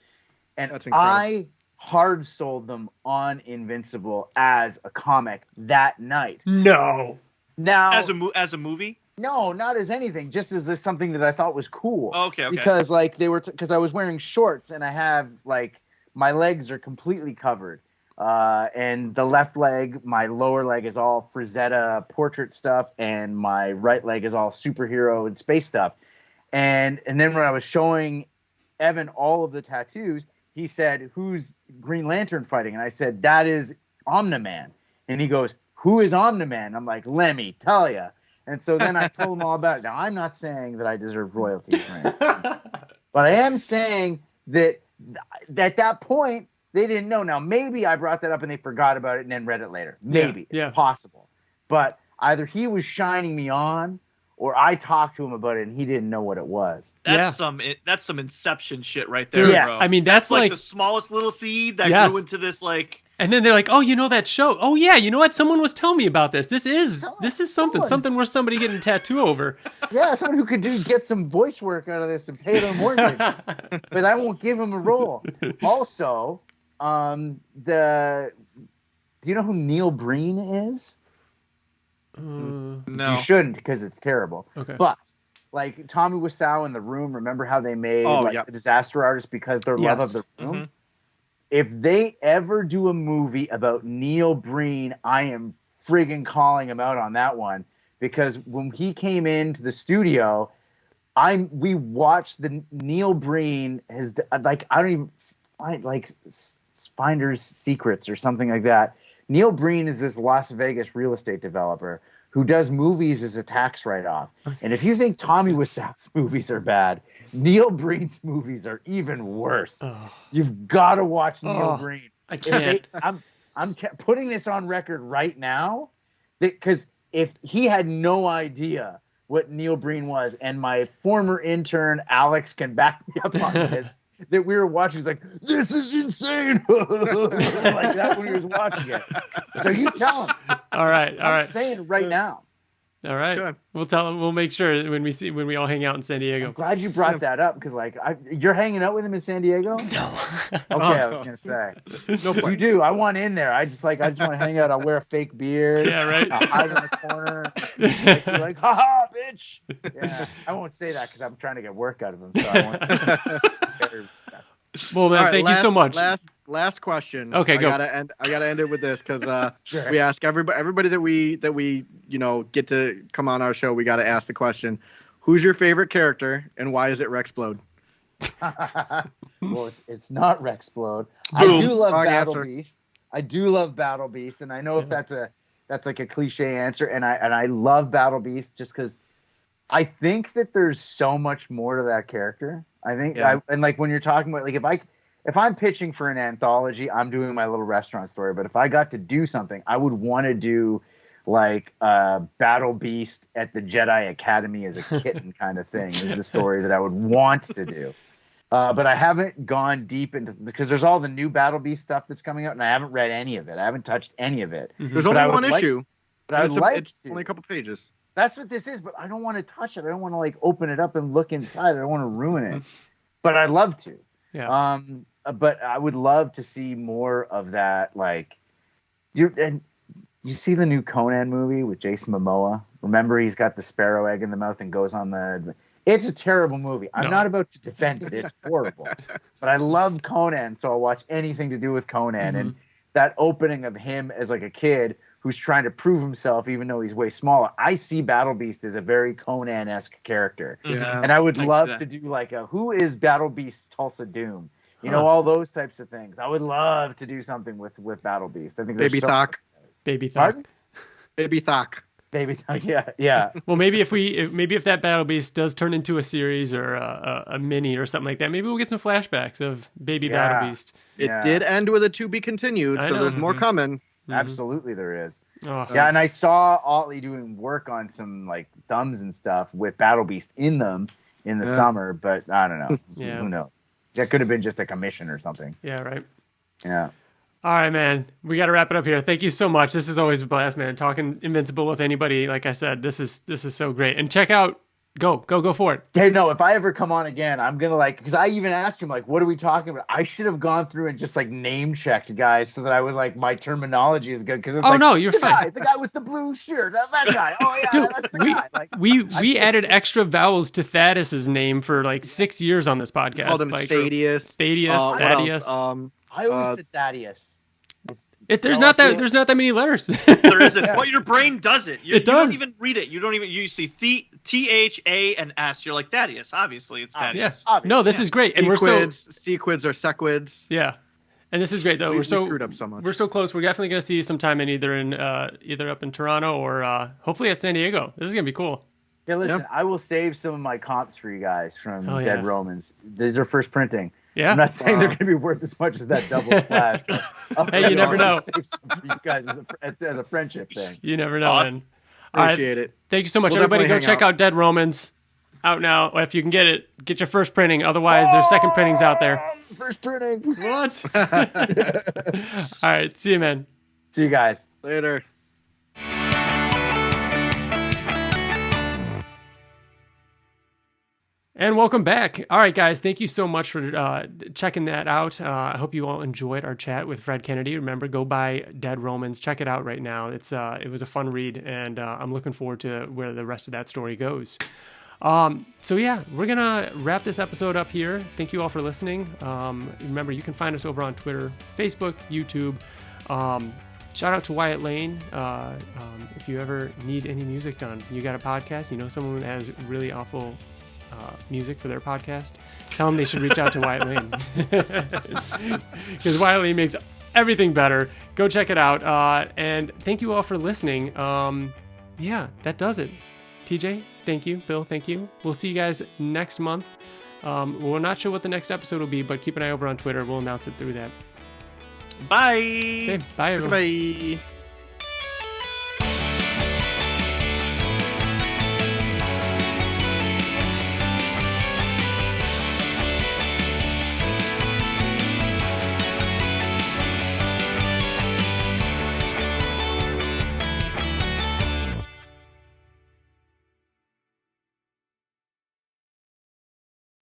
And I hard sold them on Invincible as a comic that night. No. Now as a movie? No, not as anything. Just as something that I thought was cool. Okay. Because because I was wearing shorts and I have my legs are completely covered. And the left leg, my lower leg is all Frazetta portrait stuff, and my right leg is all superhero and space stuff. And then when I was showing Evan all of the tattoos, he said, "Who's Green Lantern fighting?" And I said, "That is Omni-Man." And he goes, "Who is Omni-Man?" I'm like, "Let me tell ya." And so then I told him all about it. Now, I'm not saying that I deserve royalties for anything, but I am saying that at that point, they didn't know. Now, maybe I brought that up and they forgot about it and then read it later. Maybe. It's possible. But either he was shining me on or I talked to him about it and he didn't know what it was. That's some Inception shit right there, Dude, bro. I mean, that's like the smallest little seed that grew into this And then they're like, "Oh, you know that show? Oh yeah, you know what? Someone was telling me about this. This is something worth somebody getting a tattoo over." Yeah, someone who could get some voice work out of this and pay their mortgage. But I won't give him a role. Also, do you know who Neil Breen is? No. You shouldn't, because it's terrible. Okay. But Tommy Wiseau in The Room, remember how they made the Disaster Artist because their love of The Room? Mm-hmm. If they ever do a movie about Neil Breen, I am friggin' calling him out on that one, because when he came into the studio, we watched the Neil Breen Finder's Secrets or something like that. Neil Breen is this Las Vegas real estate developer who does movies as a tax write-off. And if you think Tommy Wiseau's movies are bad, Neil Breen's movies are even worse. You've got to watch Neil Breen. I can't. I'm putting this on record right now, because if he had no idea what Neil Breen was, and my former intern Alex can back me up on this, that we were watching, he's like, "This is insane," like that when he was watching it. So you tell him. All right. I'm saying it right now. All right. Good. We'll tell him. We'll make sure when we all hang out in San Diego. I'm glad you brought that up, because you're hanging out with him in San Diego. No. Okay, I was gonna say. No, you do. I want in there. I just want to hang out. I'll wear a fake beard. Yeah, right. I'll hide in the corner. Be like, "Ha, bitch." Yeah, I won't say that because I'm trying to get work out of him. So I want very respectful. Well, man, thank you so much. Last question. Okay, go. I gotta end it with this, because sure. We ask everybody that we get to come on our show. We gotta ask the question: who's your favorite character and why is it Rexplode? Well, it's not Rexplode. Boom. I do love Wrong Battle answer. Beast. I do love Battle Beast, and I know if that's like a cliche answer, and I love Battle Beast just because I think that there's so much more to that character. I think, and when you're talking about, if I'm pitching for an anthology, I'm doing my little restaurant story. But if I got to do something, I would want to do Battle Beast at the Jedi Academy as a kitten kind of thing is the story that I would want to do. But I haven't gone deep into, because there's all the new Battle Beast stuff that's coming out, and I haven't read any of it. I haven't touched any of it. There's only one issue. But it's only a couple pages. That's what this is, but I don't want to touch it. I don't want to open it up and look inside. I don't want to ruin it. But I'd love to. Yeah. But I would love to see more of that. You see the new Conan movie with Jason Momoa? Remember, he's got the sparrow egg in the mouth and goes on the. It's a terrible movie. I'm not about to defend it. It's horrible. But I love Conan, so I'll watch anything to do with Conan. And that opening of him as a kid who's trying to prove himself even though he's way smaller. I see Battle Beast as a very Conan-esque character. Yeah, and I would love to do who is Battle Beast Tulsa Doom? All those types of things. I would love to do something with Battle Beast. I think Baby Thok. Baby Thok. Pardon? Baby Thok. Baby, yeah. Well, maybe if that Battle Beast does turn into a series or a mini or something like that, maybe we'll get some flashbacks of Baby Battle Beast. It did end with a to be continued, so there's more coming. Absolutely, there is. Oh. Yeah, and I saw Ottley doing work on some like thumbs and stuff with Battle Beast in them in the summer, but I don't know. Yeah. Who knows? That could have been just a commission or something. Yeah, right. Yeah. All right, man. We got to wrap it up here. Thank you so much. This is always a blast, man. Talking Invincible with anybody, like I said, this is so great. And check out, go for it. Hey, no, if I ever come on again, I'm gonna because I even asked him what are we talking about? I should have gone through and just name checked guys so that I was my terminology is good because it's no, you're fine. The guy with the blue shirt, that guy. Oh yeah, Dude, that's the guy. We added extra vowels to Thaddeus's name for 6 years on this podcast. Called him Thaddeus. Thaddeus. I always said Thaddeus. There's not that many letters. There isn't. Well, your brain does it. You does. don't even read it. You see T-H, A, and S. You're like, Thaddeus. Obviously, it's Thaddeus. Yeah. No, this is great. And Sequids or sequids. Yeah. And this is great, though. We screwed up so much. We're so close. We're definitely going to see you sometime either up in Toronto or hopefully at San Diego. This is going to be cool. Hey, listen, I will save some of my comps for you guys from Dead yeah. Romans. These are first printing. Yeah. I'm not saying they're going to be worth as much as that double splash. But hey, you never know. Save some for you guys as a friendship thing. You never know, Awesome. man. Appreciate it. Thank you so much. We'll Everybody go check out Dead Romans. Out now. If you can get it, get your first printing. Otherwise, there's second printings out there. First printing. What? All right. See you, man. See you guys. Later. And welcome back. All right, guys. Thank you so much for checking that out. I hope you all enjoyed our chat with Fred Kennedy. Remember, go buy Dead Romans. Check it out right now. It was a fun read, and I'm looking forward to where the rest of that story goes. So yeah, we're gonna wrap this episode up here. Thank you all for listening. Remember, you can find us over on Twitter, Facebook, YouTube. Shout out to Wyatt Layne. If you ever need any music done, you got a podcast, you know someone that has really awful music for their podcast, tell them they should reach out to Wyatt Layne. Because Wyatt Layne makes everything better. Go check it out. And thank you all for listening. Yeah, that does it. TJ, thank you. Bill, thank you. We'll see you guys next month. We're not sure what the next episode will be, but keep an eye over on Twitter. We'll announce it through that. Bye. Okay, bye, everyone. Bye.